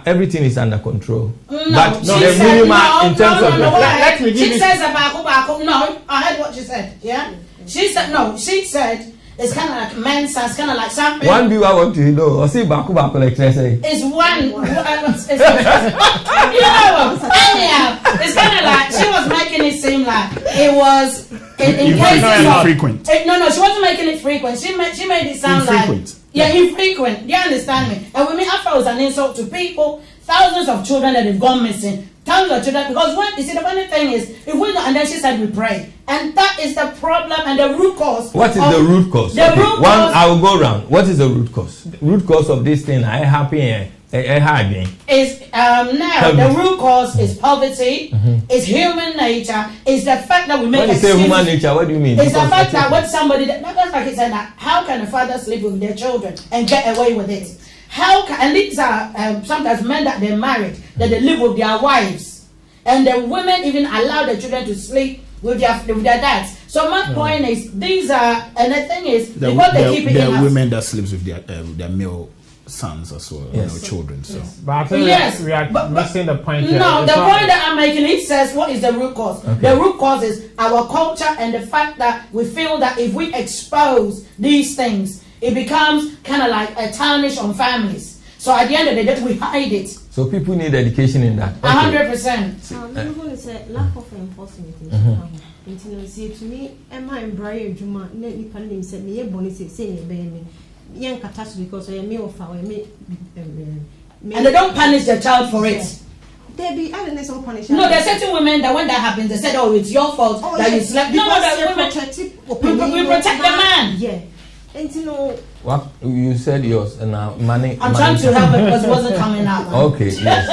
everything is under control. But she the said, minimal in terms of the Let me give she you- says about no, I heard what she said. Yeah, she said no. She said it's kind of like mensa. It's kind of like something. one viewer want to know, or see baku like say. It's one. Anyhow, it's kind of like she was making it seem like it was in cases of infrequent. No, she wasn't making it frequent. She made it sound Infrequent. like infrequent. Do you understand me? And with me, I felt it was an insult to people. Thousands of children that have gone missing. Thousands of children, because the funny thing is, if we don't, and then she said we pray, and that is the problem and the root cause. What is the root cause? The root One, cause I will go round. What is the root cause? The root cause of this thing, I happy is now the root cause is poverty, is human nature, is the fact that we make When you say excuses. human nature, what do you mean? It's the Because fact that when somebody that's like he said that how can a father sleep with their children and get away with it? How can, and these are sometimes men that they're married, that they live with their wives, and the women even allow their children to sleep with their dads. So my point is, these are, and the thing is, because they keep it there in are house. women that sleeps with their male sons as well, Yes. children. So but I think Yes, we are but- missing the point here. No, It's the not- point that I'm making, it says what is the root cause. The root cause is our culture and the fact that we feel that if we expose these things, it becomes kind of like a tarnish on families. So at the end of the day, we hide it. So people need education in that. 100%. I'm going to say lack of enforcement. Nti no see to me Emma and Brian Juma na nipa nim say me ye boni say ye be me yen kata so because I me ofa or me And they don't punish the child for it. there be I don't some punish. No, there are certain women that when that happens, they said, "Oh, it's your fault that you slept." No, that women we protect the man. Yeah, and you know. What you said yours and now money. I'm trying to help it because it wasn't coming out. Man. Okay. Yes.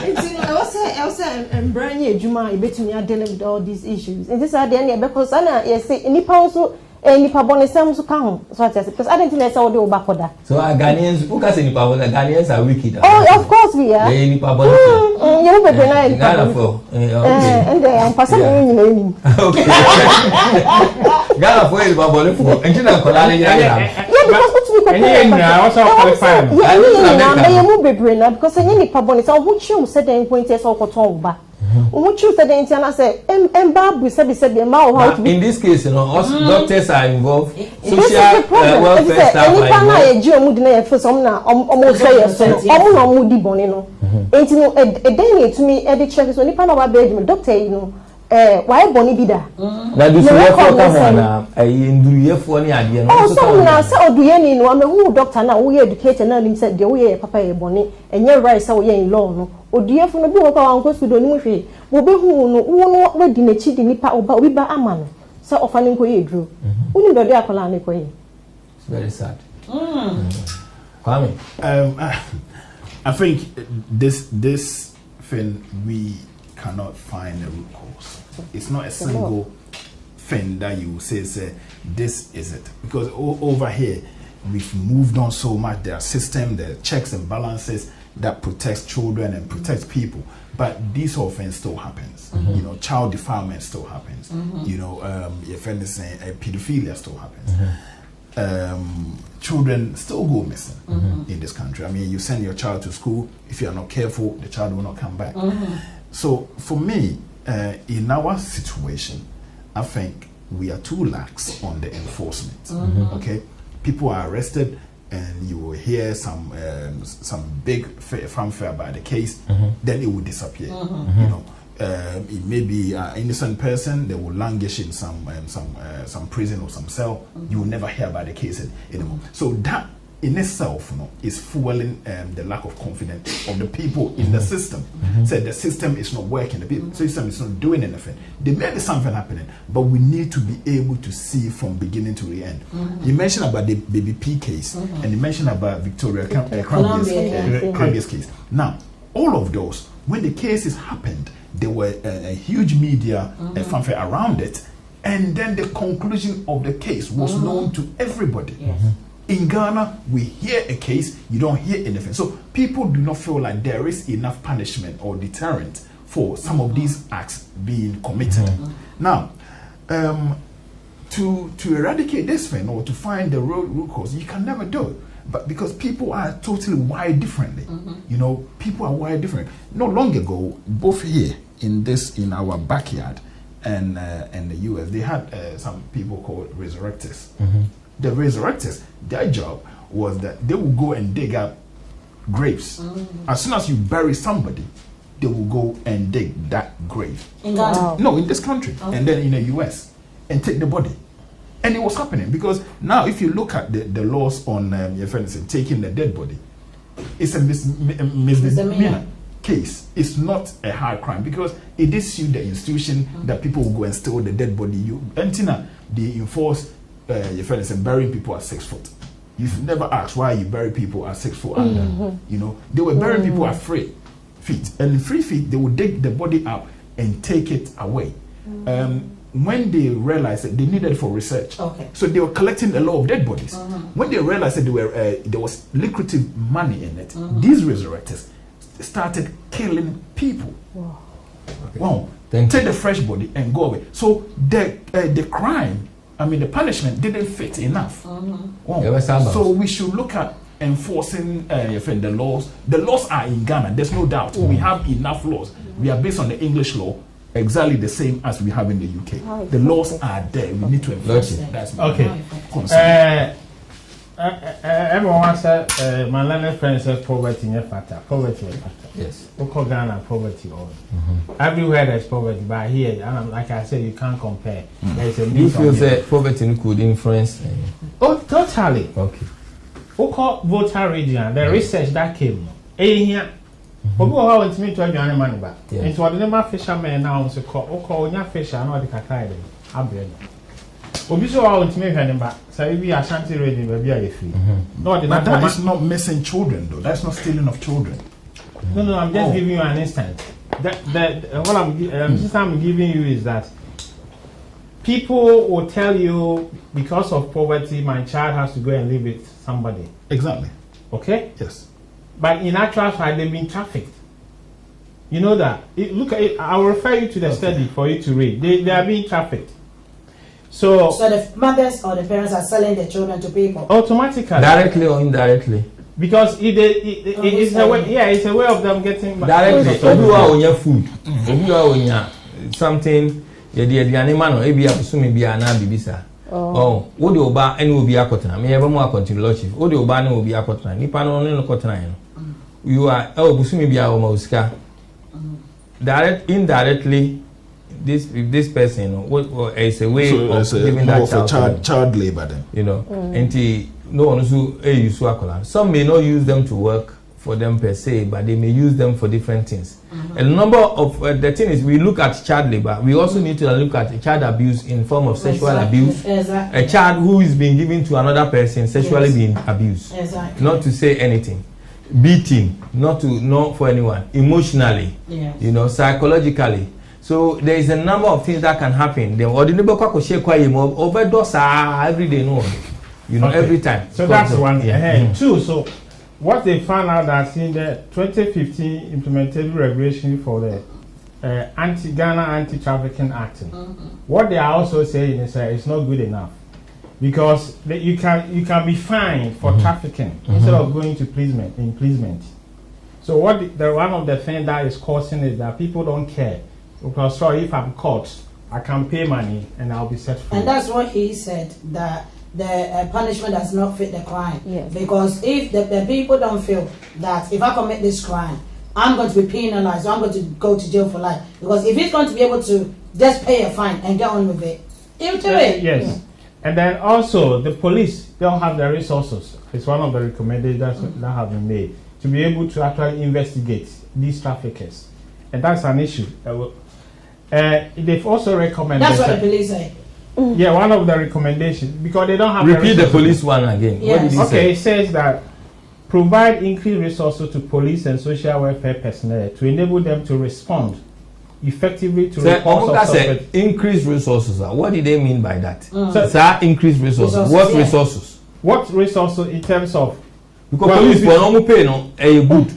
And you know, I was and Brian Juma, you bet me are dealing with all these issues. And this are the end because I say nipa also nipa bɔne sɛm so ka ho so ati because I don't think say wo de wo ba koda. So Ghanaians, who can say nipa bɔne? Ghanaians are wicked. Oh, of course we are. They nipa bɔne. You will be na nipa Ghana for. And I'm passing you know. Okay. Ghana for nipa bɔne for. Enti na kola le ya. Yeah, because what we and I also qualify. Yeah, you be brain because any nipa bɔne say wo chi say den point say okoton ba. Wo chi say den tia na say embabu say ma how to be. In this case, you know, us doctors are involved. This is the problem. Welfare staff Any are time I involved. ji omu di na ye for some na omo say yes omo na omo di bɔne no. Enti no e den to me e dey check so nipa na ba be adwuma doctor you know why bɔne bi da. Na do so we for come na nduruyefo ni ade no. Oh so na say oduye ni no amehu doctor na wo ye educated na nim say de wo ye papa ye bɔne enye right say wo ye in law no. Oduyefo no bi wo kwa wanko studio ni mo hwe wo be hu no wo no we di na chi di nipa obi ba ama no. So ofa ni nko ye duro uni do de akola na ko ye. It's very sad. Kwame, I think this thing we cannot find a root cause. It's not a single thing that you say this is it, because over here we've moved on so much. There are systems, there are checks and balances that protects children and protects people, but this offense still happens. You know, child defilement still happens. You know, if anything, pedophilia still happens. Children still go missing in this country. I mean, you send your child to school, if you are not careful, the child will not come back. So for me, in our situation, I think we are too lax on the enforcement. Okay, people are arrested, and you will hear some big fanfare about the case, then it will disappear. You know, it may be an innocent person, they will languish in some prison or some cell. You will never hear about the case anymore. So that in itself, you know, is fueling the lack of confidence of the people in the system. So the system is not working, the system is not doing anything. There may be something happening, but we need to be able to see from beginning to the end. You mentioned about the Baby P case, and you mentioned about Victoria Crambia's case. Now, all of those, when the cases happened, there were a huge media fanfare around it, and then the conclusion of the case was known to everybody. In Ghana, we hear a case, you don't hear anything. So people do not feel like there is enough punishment or deterrent for some of these acts being committed. Now, to eradicate this thing or to find the root cause, you can never do it. But because people are totally wired differently, you know, people are wired differently. Not long ago, both here in our backyard and the US, they had some people called resurrectors. The resurrectors, their job was that they will go and dig up graves. As soon as you bury somebody, they will go and dig that grave. In Ghana? No, in this country, and then in the US, and take the body. And it was happening because now, if you look at the laws on taking the dead body, it's a misdemeanor case. It's not a hard crime because it is sued the institution that people will go and steal the dead body. They enforce burying people at 6 foot. You've never asked why you bury people at 6 foot under. You know, they were burying people at 3 feet, and in 3 feet they would dig the body up and take it away. When they realized that they needed for research, so they were collecting a lot of dead bodies. When they realized that there was lucrative money in it, these resurrectors started killing people. Take the fresh body and go away. So the crime, I mean, the punishment didn't fit enough. So we should look at enforcing the laws. The laws are in Ghana, there's no doubt. We have enough laws. We are based on the English law, exactly the same as we have in the UK. The laws are there. We need to enforce it. That's okay. Everyone said, my learned friend says poverty is factor. Poverty is factor. Yes. We call Ghana poverty. Everywhere there's poverty, but here, like I said, you can't compare. There's a you feel that poverty could influence? Oh, totally. Okay. We call voter region. The research that came. Here. Obi wa want me to adwane man ba. Nti wode ma fisherman na on se call onya fisher na wode kakra dem abrɛ. Obi so wa want me hwane ba. Say we Ashanti ready baby are free. No, that is not missing children though. That's not stealing of children. No, I'm just giving you an instance. What I'm giving you is that people will tell you because of poverty, my child has to go and live with somebody. Exactly. Okay? Yes. But in actual fact, they've been trafficked. You know that. Look at it. I will refer you to the study for you to read. They are being trafficked. So the mothers or the parents are selling their children to people. automatically, Directly or indirectly? because it's a way. Yeah, it's a way of them getting Directly. Obiwa onya food. Obiwa onya something. Yedi aduane no ebi abusumi bia na bibisa. Oh, wo de oba ene obi akotena. Me yeba mu akontinue lordship. Wo de oba na obi akotena. Nipa no ne no kotena yen. You are obusumi bia o ma osika. Direct, indirectly, this person is a way of giving that child labor then. You know, and no one use akola. Some may not use them to work for them per se, but they may use them for different things. A number of the thing is, we look at child labor. We also need to look at child abuse in form of sexual abuse. Exactly. A child who is being given to another person sexually being abused. Exactly. Not to say anything. Beating, not for anyone. Emotionally, you know, psychologically. So there is a number of things that can happen. The ordinary overdose every day, no, you know, every time. So that's one. Two. So what they found out that in the 2015 implemented regulation for the Ghana Anti-Trafficking Act, what they are also saying is it's not good enough. Because you can be fined for trafficking instead of going to imprisonment. So what one of the things that is causing is that people don't care. Because sorry, if I'm caught, I can pay money and I'll be set free. And that's what he said, that the punishment does not fit the crime. Yes. Because if the people don't feel that if I commit this crime, I'm going to be penalized, or I'm going to go to jail for life. Because if he's going to be able to just pay a fine and get on with it, he'll do it. Yes. Yeah. And then also the police don't have the resources. It's one of the recommendations that have been made to be able to actually investigate these traffickers, and that's an issue. They've also recommended. That's what the police say. Yeah, one of the recommendations, because they don't have. Repeat the police one again. Yes. What did he say? It says that provide increased resources to police and social welfare personnel to enable them to respond effectively to reports of suspects. Increased resources. What did they mean by that? So increased resources. What resources? What resources in terms of? Because police will not pay good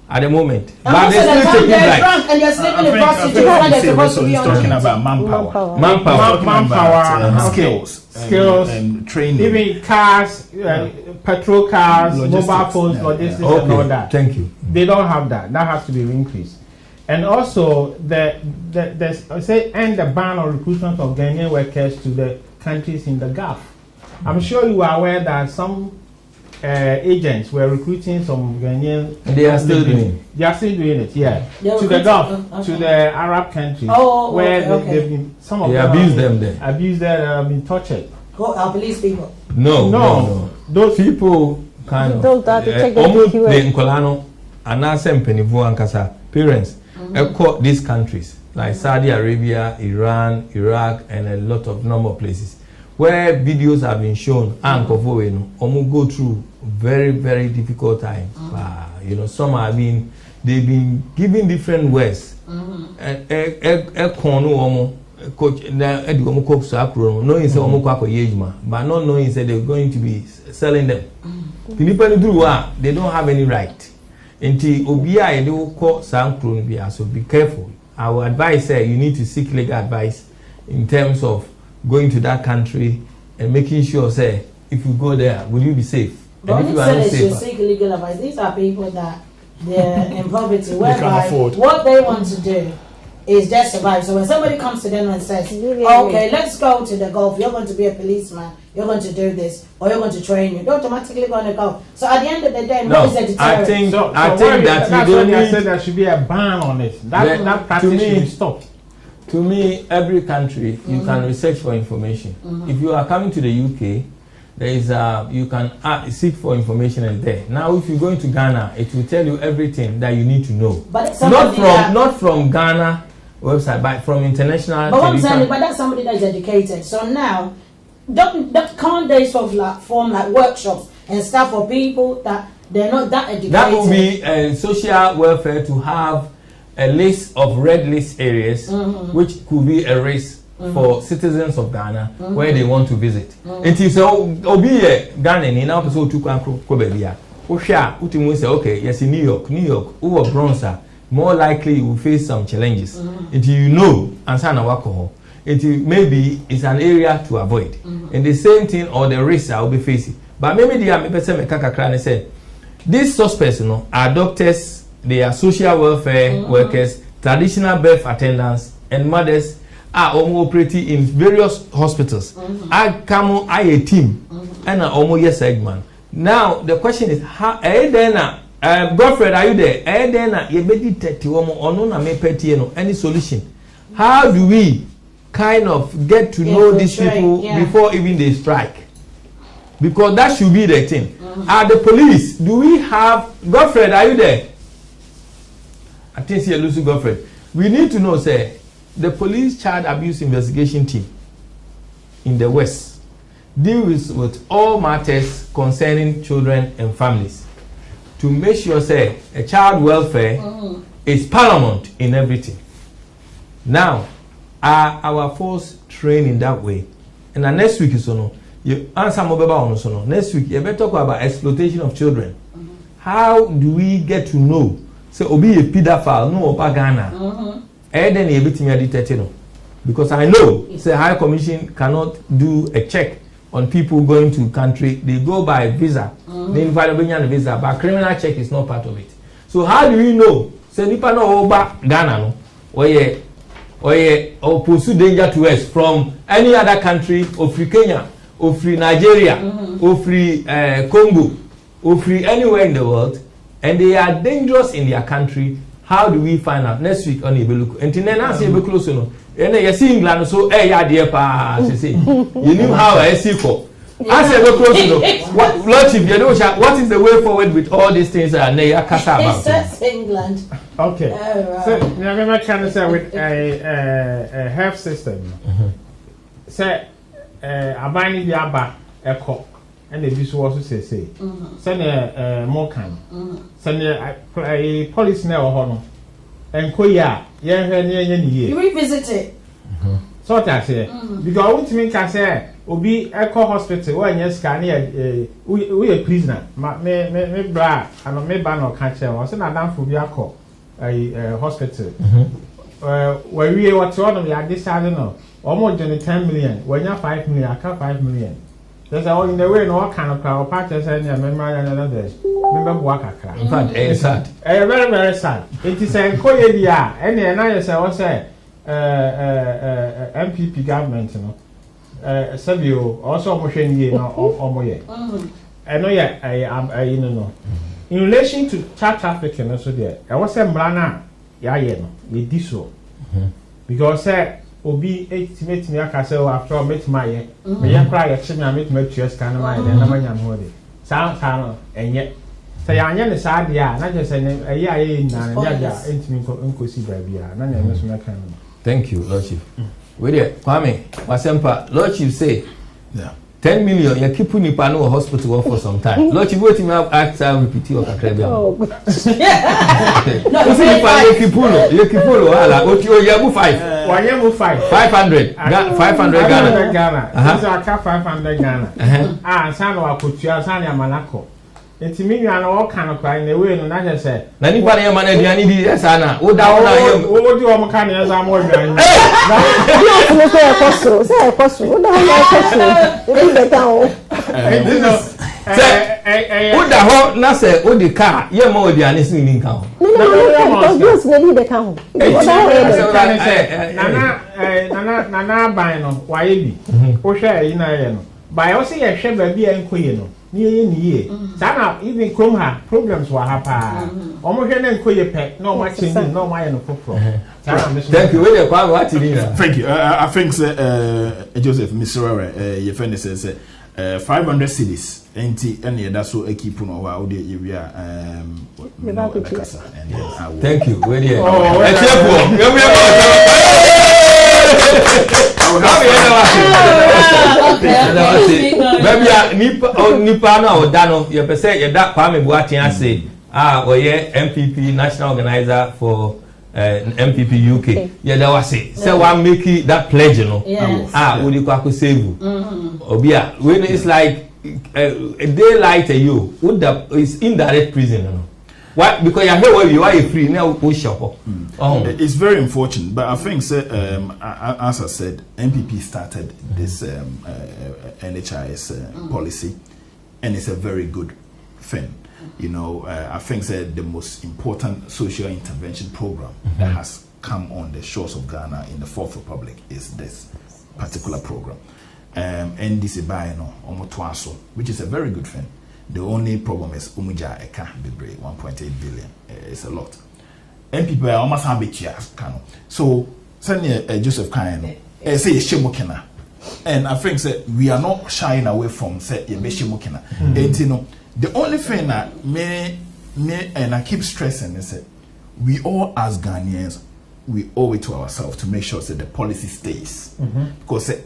at the moment. And but also they the still time taking they're bribes. drunk and you're sleeping in prostitutes when they're supposed to be on talking duty. about manpower. Skills, and training. Even cars, petrol cars, mobile phones, logistics, and all that. Thank you. They don't have that. That has to be increased. And also, end the ban on recruitment of Ghanaian workers to the countries in the Gulf. I'm sure you are aware that some agents were recruiting some Ghanaian. And they are still doing it. They are still doing it, yeah. To the Gulf, to the Arab countries, where they've been. Some of them abuse them there. Abuse them, have been tortured. Our police people. No. Those people kind of. Those that take them to QA. The Nkolano and Ankasa parents. Across these countries like Saudi Arabia, Iran, Iraq, and a lot of number of places where videos have been shown and go through very, very difficult times. You know, some they've been given different ways. But not knowing that they're going to be selling them. They don't have any right. Until Obia they will call Sankron Bia, so be careful. Our advice you need to seek legal advice in terms of going to that country and making sure if you go there, will you be safe? But and if you are not safe, seek legal advice. These are people that they're in poverty, whereby what they want to do is just survive. So when somebody comes to them and says, okay, let's go to the Gulf, you're going to be a policeman, you're going to do this, or you're going to train you, they're automatically going to go. So at the end of the day, what is the deterrent? I think that's why I said there should be a ban on it. That practice should be stopped. To me, every country, you can research for information. If you are coming to the UK, there is you can seek for information there. Now, if you're going to Ghana, it will tell you everything that you need to know. But not from Ghana website, but from international. But that's somebody that is educated. So now, can't they sort of form workshops and stuff for people that they're not that educated? That will be social welfare to have a list of red list areas, which could be a risk for citizens of Ghana where they want to visit. It is obi Ghana ni now person to ko baby a. Wo hwe a utimu say okay, yes in New York, who are bronzer, more likely you will face some challenges. Until you know answer na wako. Maybe it's an area to avoid. And the same thing or the risks I will be facing. But maybe the person me kakra and say these suspects are doctors, they are social welfare workers, traditional birth attendants and mothers are operating in various hospitals. I come a team and almost yes segment. Now the question is how Godfred, are you there? Any solution? How do we kind of get to know these people before even they strike? Because that should be the thing. Are the police, do we have Godfred, are you there? I think you're losing Godfred. We need to know, say, the police child abuse investigation team in the West deals with all matters concerning children and families to make sure, say, a child welfare is paramount in everything. Now, are our force trained in that way? And the next week is you answer on next week you better talk about exploitation of children. How do we get to know? Say obi a pedophile no oba Ghana. Then you bit me detect because I know say High Commission cannot do a check on people going to country. They go by visa. They invite the visa, but criminal check is not part of it. So how do we know? Say nipa no oba Ghana no or pursue danger to us from any other country or free Kenya or free Nigeria or free Congo or free anywhere in the world, and they are dangerous in their country. How do we find out? Next week on Ibeluku. And then I say close and you see England so dear pa say you knew how I see for. I say close what Lordship, you know what is the way forward with all these things and they are cast about. It's England. Okay. So I'm trying to say with a health system. Say abani di aba eko and the bisu also say send more kind send a police na wo ho no enko ya ye hwe ne ye ni ye you revisit it so that say because I want to make say obi echo hospital wo anya scan we a prisoner me bra and me ba no ka che wo say na danfo bi akọ hospital where we what one ya decide no almost 10 million when you 5 million I can't 5 million. There's all in the way no kind of crowd patches and remember another remember Wakaka. In fact, it's sad. Very, very sad. It is a Koya and then I say MPP government, you know. Sabio also motion ye no or moye. I know I you know. In relation to child trafficking also there, I was a Mrana Yayen, ye diso. Because obi estimate me aka say after all make my me ya cry ya chime make my tues kan my then na manya no de sa no enye say anya ne sa de a na je say ayi na na ja entimi nkosi ba bia na nya me so na kan. Thank you, Lordship. We there Kwame Wasempa Lordship say 10 million you keep nipa no hospital for some time. Lordship wait me ask repeat your kakra. No, you keep pull ala o ti o ye bu 5. Why you 500 Ghana. This are 500 Ghana. San wa kotua san ya manako. Enti mi nwa na wo kan kwa na we no na je say. Na nipa na yama na aduane di esa na. Wo da wo na yam. Wo di wo kan na za mo aduane. Yo funu ko ekoso, say ekoso. Wo da ho ekoso. E bi beta o. Wo da ho na say wo di car, ye ma aduane sin ni nka ho. No, just maybe beta ho. Nana ban no wa ye bi. Wo hwe yi na ye no. Ba yo say ye hwe ba bi en koye no. Niye sana even come ha problems wa hapa omo hwe na nkoye pe no ma change no ma ye no foforo. Thank you. Where kwa what you need? Thank you. I think Joseph Misrare your friend says 500 cities enti ene da so keep no wa ode area Thank you. Where there? Nipa na odano ye pese ye da Kwame Boateng ase we MPP national organizer for MPP UK. Yeah, that was it. So I make it that pledge, you know. Yes. Would you go save? Obia, when it's like a daylight, you would that is indirect prison, you know. Why? Because you hear where you are free now. It's very unfortunate, but I think, as I said, MPP started this NHIS policy, and it's a very good thing. You know, I think that the most important social intervention program that has come on the shores of Ghana in the Fourth Republic is this particular program. NDC Bayano, Omotwaso, which is a very good thing. The only problem is Umuja Eka Bibre, 1.8 billion. It's a lot. MPP are almost habitual. So, send Joseph Kayano, say Shemokena. And I think that we are not shying away from say Shemokena. And you know, the only thing that me and I keep stressing is that we all as Ghanaians, we owe it to ourselves to make sure that the policy stays. Because that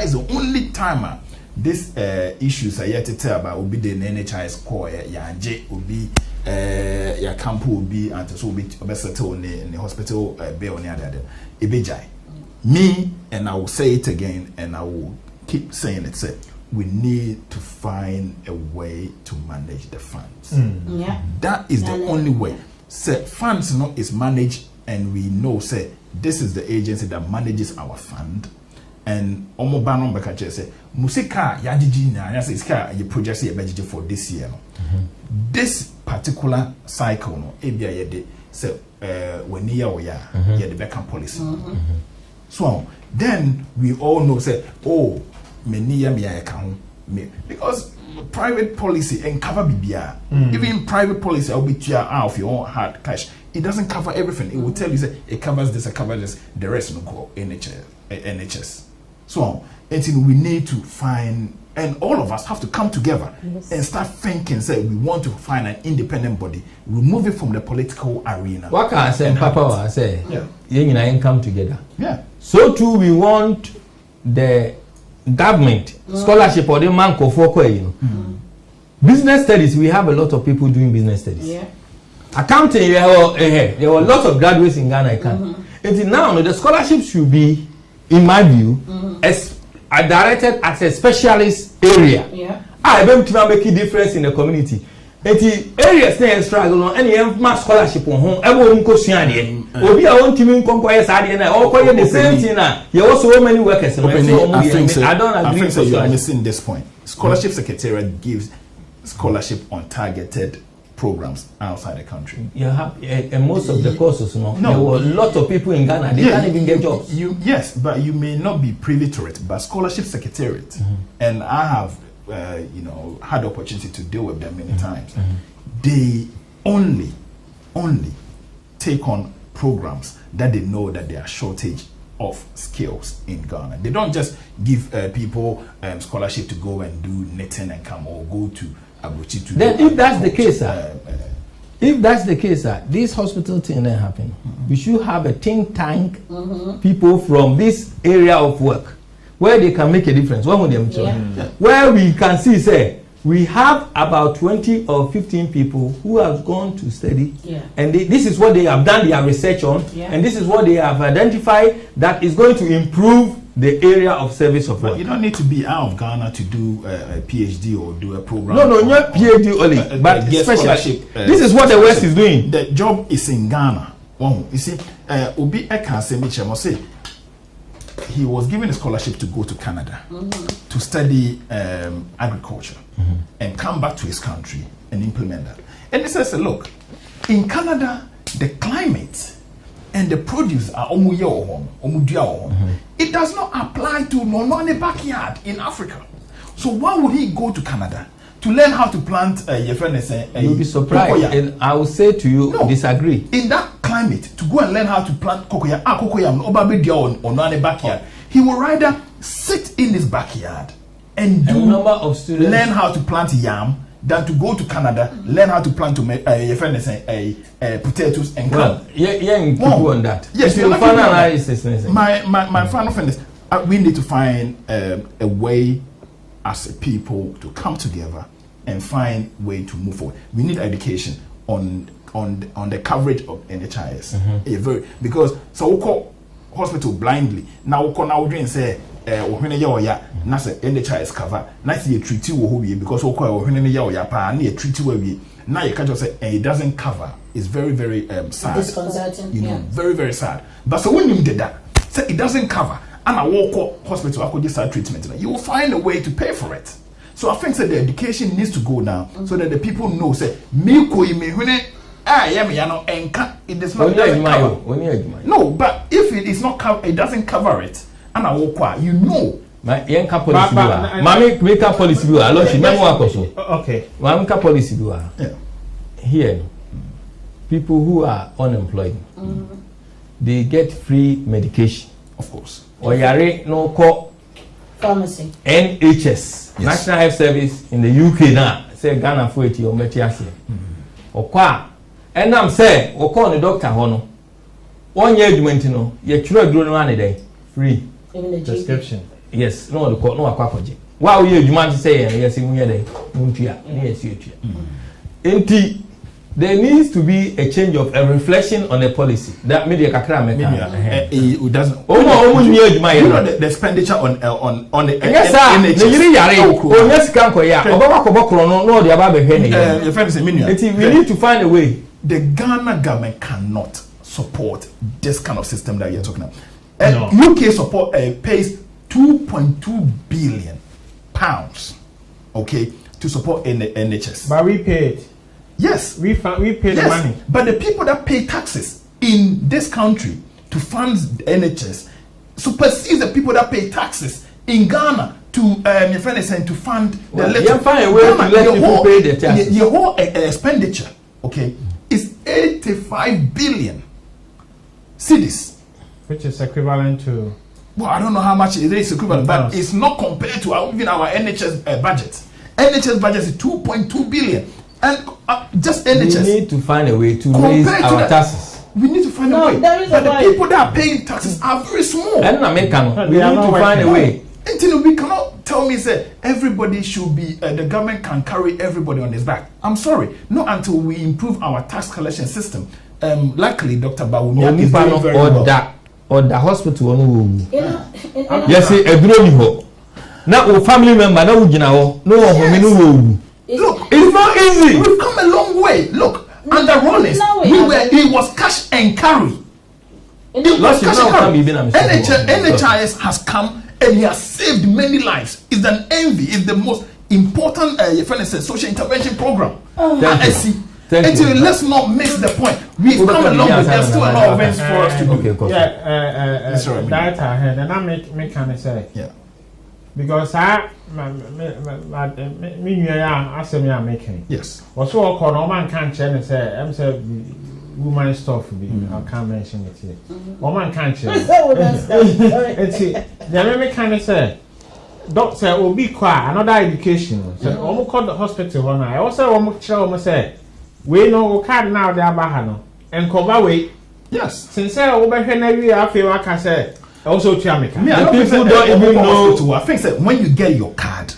is the only time these issues are yet to tell about will be the NHIS core, Yanje will be your camp will be and so will be settled in the hospital bill on the other. Ibejai. Me, and I will say it again, and I will keep saying it, say we need to find a way to manage the funds. Yeah. That is the only way. Say funds is managed, and we know say this is the agency that manages our fund. And Omobano Bakache say Musika Yajiji na ya say iska ye project ye budget for this year. This particular cycle no ebia ye de say when year or ya ye the backup policy. So then we all know say oh many year me account me because private policy and cover BBR. Even private policy will be out of your own hard cash. It doesn't cover everything. It will tell you that it covers this, it covers this. The rest will go NHS. So, we need to find, and all of us have to come together and start thinking. Say we want to find an independent body, remove it from the political arena. What can I say, Papa? I say, yeah, come together. Yeah. So too, we want the government scholarship or the man for you know. Business studies. We have a lot of people doing business studies. Yeah. Accounting, there were lots of graduates in Ghana. Until now, the scholarship should be, in my view, are directed at a specialist area. Yeah. I want to make a difference in the community. Eti areas they struggle on any mass scholarship on home. Everyone go see ade. Obi a want to conquer ade na. All call the same thing na. You also so many workers. I don't agree. I think so. You are missing this point. Scholarship Secretariat gives scholarship on targeted programs outside the country. You have and most of the courses, no. There were a lot of people in Ghana. They can't even get jobs. Yes, but you may not be privy to it. But Scholarship Secretariat, and I have, had the opportunity to deal with them many times. They only take on programs that they know that there are shortage of skills in Ghana. They don't just give people scholarship to go and do knitting and come or go to Abuchi to. Then, if that's the case, this hospital thing that happen, we should have a think tank, people from this area of work, where they can make a difference. What would them where we can see, say, we have about 20 or 15 people who have gone to study, and this is what they have done their research on, and this is what they have identified that is going to improve the area of service of work. But you don't need to be out of Ghana to do a PhD or do a program. No, not PhD only, but special. This is what the West is doing. The job is in Ghana. You see, Obi Eka must say he was given a scholarship to go to Canada to study agriculture and come back to his country and implement that. And he says, look, in Canada, the climate and the produce are it does not apply to no backyard in Africa. So why would he go to Canada to learn how to plant your friend? You'll be surprised, and I will say to you, disagree. In that climate, to go and learn how to plant cocoa on backyard, he will rather sit in his backyard and do number of students learn how to plant yam than to go to Canada, learn how to plant potatoes and corn. People on that. Yes, my final friend is we need to find a way as a people to come together and find a way to move forward. We need education on on the coverage of NHIS. Because so we call hospital blindly. Now we call now we say when ya na say NHIS cover. Na say you treat you because we call when ya pa na you treat you now you can't just say it doesn't cover. It's very very sad. Disconcerting. You know, very very sad. But so when you did that, say it doesn't cover, and I walk hospital, I could just start treatment. You will find a way to pay for it. So I think that the education needs to go now, so that the people know. Say me ko me when it does not cover. No, but if it is not cover, it doesn't cover it. And I walk, you know. My young policy Mami make a policy bill. I lost it. Okay. Mami policy bill. Yeah. Here, people who are unemployed, they get free medication. Of course. Or yare no call Pharmacy. NHS, Yes. National Health Service in the UK now. Say Ghana for it or Metiasi. Or qua. And I'm saying, or call the doctor hono. 1 year you went to know, your children grown one a day. Free. Even the Prescription. Yes, no, the court, no, aquacoji. Wow, you want to say, yes, in your day. Yes, you. Indeed, there needs to be a change of a reflection on the policy. That media kakra It doesn't. You know the expenditure on the yes, sir. The yiri yare. Oh, yes, kanko ya. Obama kobokro no the ababe hene. Your friend say we need to find a way. The Ghana government cannot support this kind of system that you're talking about. No. UK support pays 2.2 billion pounds, okay, to support NHS. But we paid. Yes, We paid the money. but the people that pay taxes in this country to fund the NHS supersedes the people that pay taxes in Ghana to your friend is saying to fund the You find a way to let people pay their taxes. Your whole expenditure, okay, is 85 billion cedis. Which is equivalent to. Well, I don't know how much it is equivalent, but it's not compared to even our NHS budget. NHS budget is 2.2 billion, and just NHS. We need to find a way to raise our taxes. We need to find a way. But the people that are paying taxes are very small. And American, we need to find a way. Until we cannot tell me say everybody should be the government can carry everybody on his back. I'm sorry, not until we improve our tax collection system. Luckily, Dr. Bawumia is doing very well. Or the hospital no. Yes, eduro ni ho. Na o family member na ugina ho. No ho me no wo. Look, It's not easy. we've come a long way. Look, under Rollins, it was cash and carry. It was cash and carry. NHIS has come and he has saved many lives. It's an envy. It's the most important social intervention program. Thank you. Let's not miss the point. We've come along, but there's still a lot of things for us to do. Okay, That I heard, and I make kind of say. Yeah. Because I say me I'm making. Yes. Also, I call no man can't change and say, I'm saying woman stuff. I can't mention it here. Woman can't change. And see, the me kind of say. Doctor will be quiet. Another education. So, almost call the hospital one. I also almost tell say. We know card now there bahano and cover way. Yes. Since I over here I feel like I said also Chamika. People don't even know. I think that when you get your card,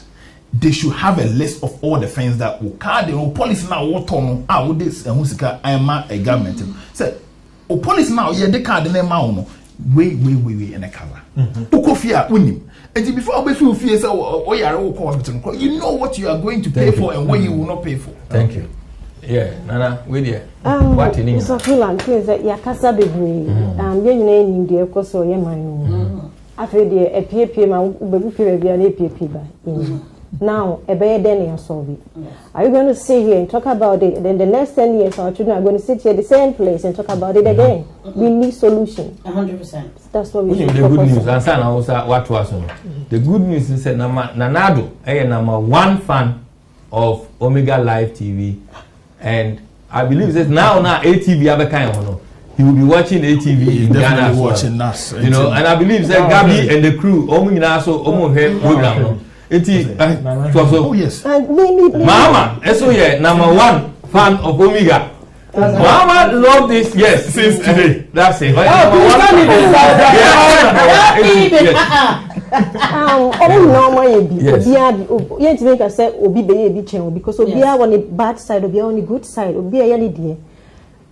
they should have a list of all the things that will card the policy now what on with this and who's I am a government. Say o policy now yeah the card name no wait and a cover. Ukofia unim. And before we feel fear say you know what you are going to pay for and what you will not pay for. Thank you. Yeah, Nana, with you. What in so Fulan please that yakasa bebre you know the ekoso ye man after the APP ma bebu pe bia na APP ba now ebe den ya solve. Are you going to sit here and talk about it? Then the next 10 years our children are going to sit here the same place and talk about it again. We need solution. 100%. That's what we need. The good news and sana also what was the good news is that Nanado number 1 fan of Omega Live TV. And I believe that now ATV have a kind of he will be watching ATV in Ghana as well. Watching us, you know, and I believe that Gabi and the crew program. Oh yes. Mama, so yeah, number 1 fan of Omega. Mama love this, yes, since today. That's it. Because on the bad side, on the good side,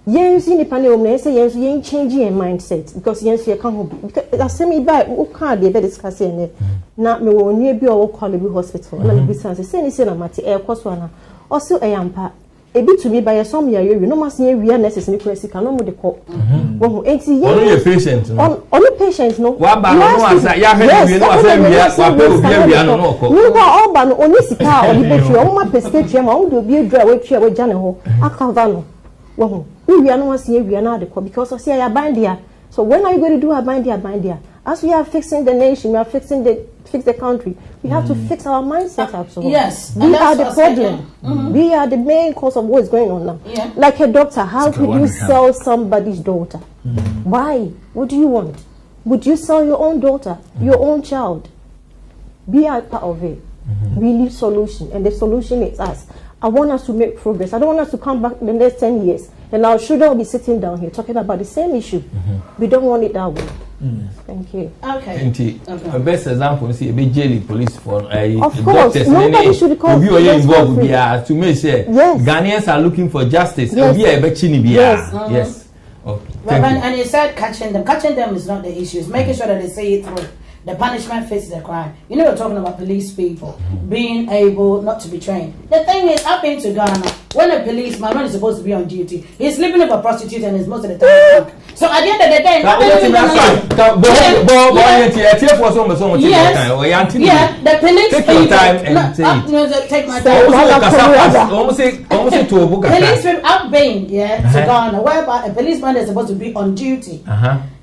Yen see nipa ne omna say yen change your mindset because yen see can hope because asemi by wo kan dey be discuss yen na me wo nie bi o call bi hospital na me bi say ni say na mate e koso na o so e yampa e bi to me by some ya you no mas yen wi nurses ni kwesi kan no mo de ko wo enti yen only a patient no only patient no wa ba no asa ya hwe no asa wi wa pe obi wi no ko ni ba o ba no oni sika o di betri o ma pescatry ma o de obi adura we twa we jane ho akava no wo we are not seeing we are not the because of see I bind here. So when are you going to do a bind here? As we are fixing the nation, we are fix the country. We have to fix our mindset absolutely. Yes. We are the problem. We are the main cause of what is going on now. Yeah. Like a doctor, how could you sell somebody's daughter? Why? What do you want? Would you sell your own daughter, your own child? We are part of it. We need solution, and the solution is us. I want us to make progress. I don't want us to come back in the next 10 years and our children will be sitting down here talking about the same issue. We don't want it that way. Thank you. Okay. The best example is a jail police for of course, nobody should call involved to make sure Ghanaians are looking for justice. Yes. Oh, and you said catching them is not the issue. It's making sure that they say it through. The punishment fits the crime. You know, we're talking about police people being able not to be trained. The thing is, I've been to Ghana. When a policeman, when he's supposed to be on duty, he's sleeping with a prostitute and is most of the time drunk. So at the end of the day, the police take your time and say take my time. Police people, I've been to Ghana, whereby a policeman is supposed to be on duty.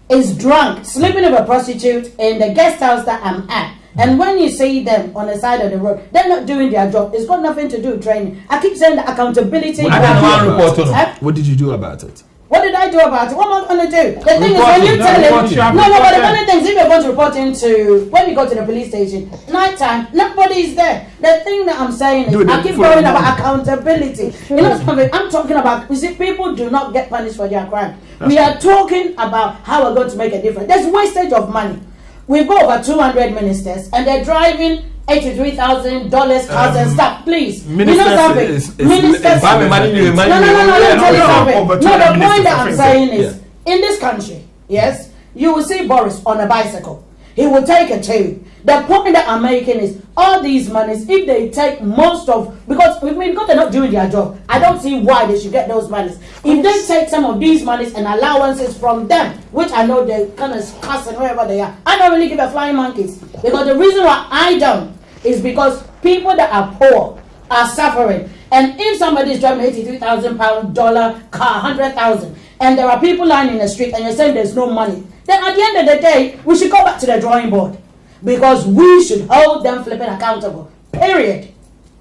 Is drunk, sleeping with a prostitute in the guest house that I'm at. And when you see them on the side of the road, they're not doing their job. It's got nothing to do with training. I keep saying the accountability. What did you do about it? What did I do about it? What am I going to do? The thing is, when you tell him, but the funny thing is, if you're going to report into, when you go to the police station, nighttime, nobody's there. The thing that I'm saying is, I keep going about accountability. You know something? I'm talking about, you see, people do not get punished for their crime. We are talking about how we're going to make a difference. There's wastage of money. We've got over 200 ministers, and they're driving $83,000 cars and stuff. Please, ministers, you know something? Ministers. Let me tell you something. No, the point that I'm saying is, in this country, yes, you will see Boris on a bicycle. He will take a tube. The point that I'm making is, all these monies, if they take most of, because they're not doing their job, I don't see why they should get those monies. If they take some of these monies and allowances from them, which I know they're kind of cussing wherever they are, I don't really give a flying monkeys. Because the reason why I don't is because people that are poor are suffering. And if somebody is driving £83,000 car, 100,000, and there are people lying in the street and you're saying there's no money, then at the end of the day, we should go back to the drawing board. Because we should hold them flipping accountable. Period.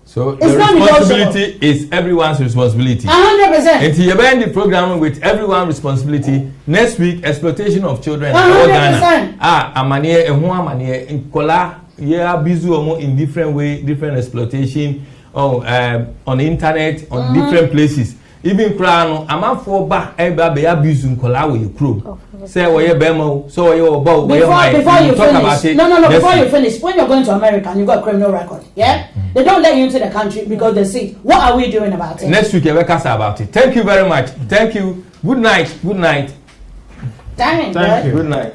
So it's the responsibility is everyone's responsibility. 100%. And you end the program with everyone's responsibility. Next week, exploitation of children. 100%. Amaniye, in kola, busy in different way, different exploitation, on the internet, on different places. Even Krano, I'm out for back, everybody abuse in kola with your crew. Say what you bemo, so you about before you finish. No, before you finish, when you're going to America and you've got a criminal record, they don't let you into the country because they see what are we doing about it. Next week we'll cast about it. Thank you very much. Thank you. Good night. Dang, thank you. Good night.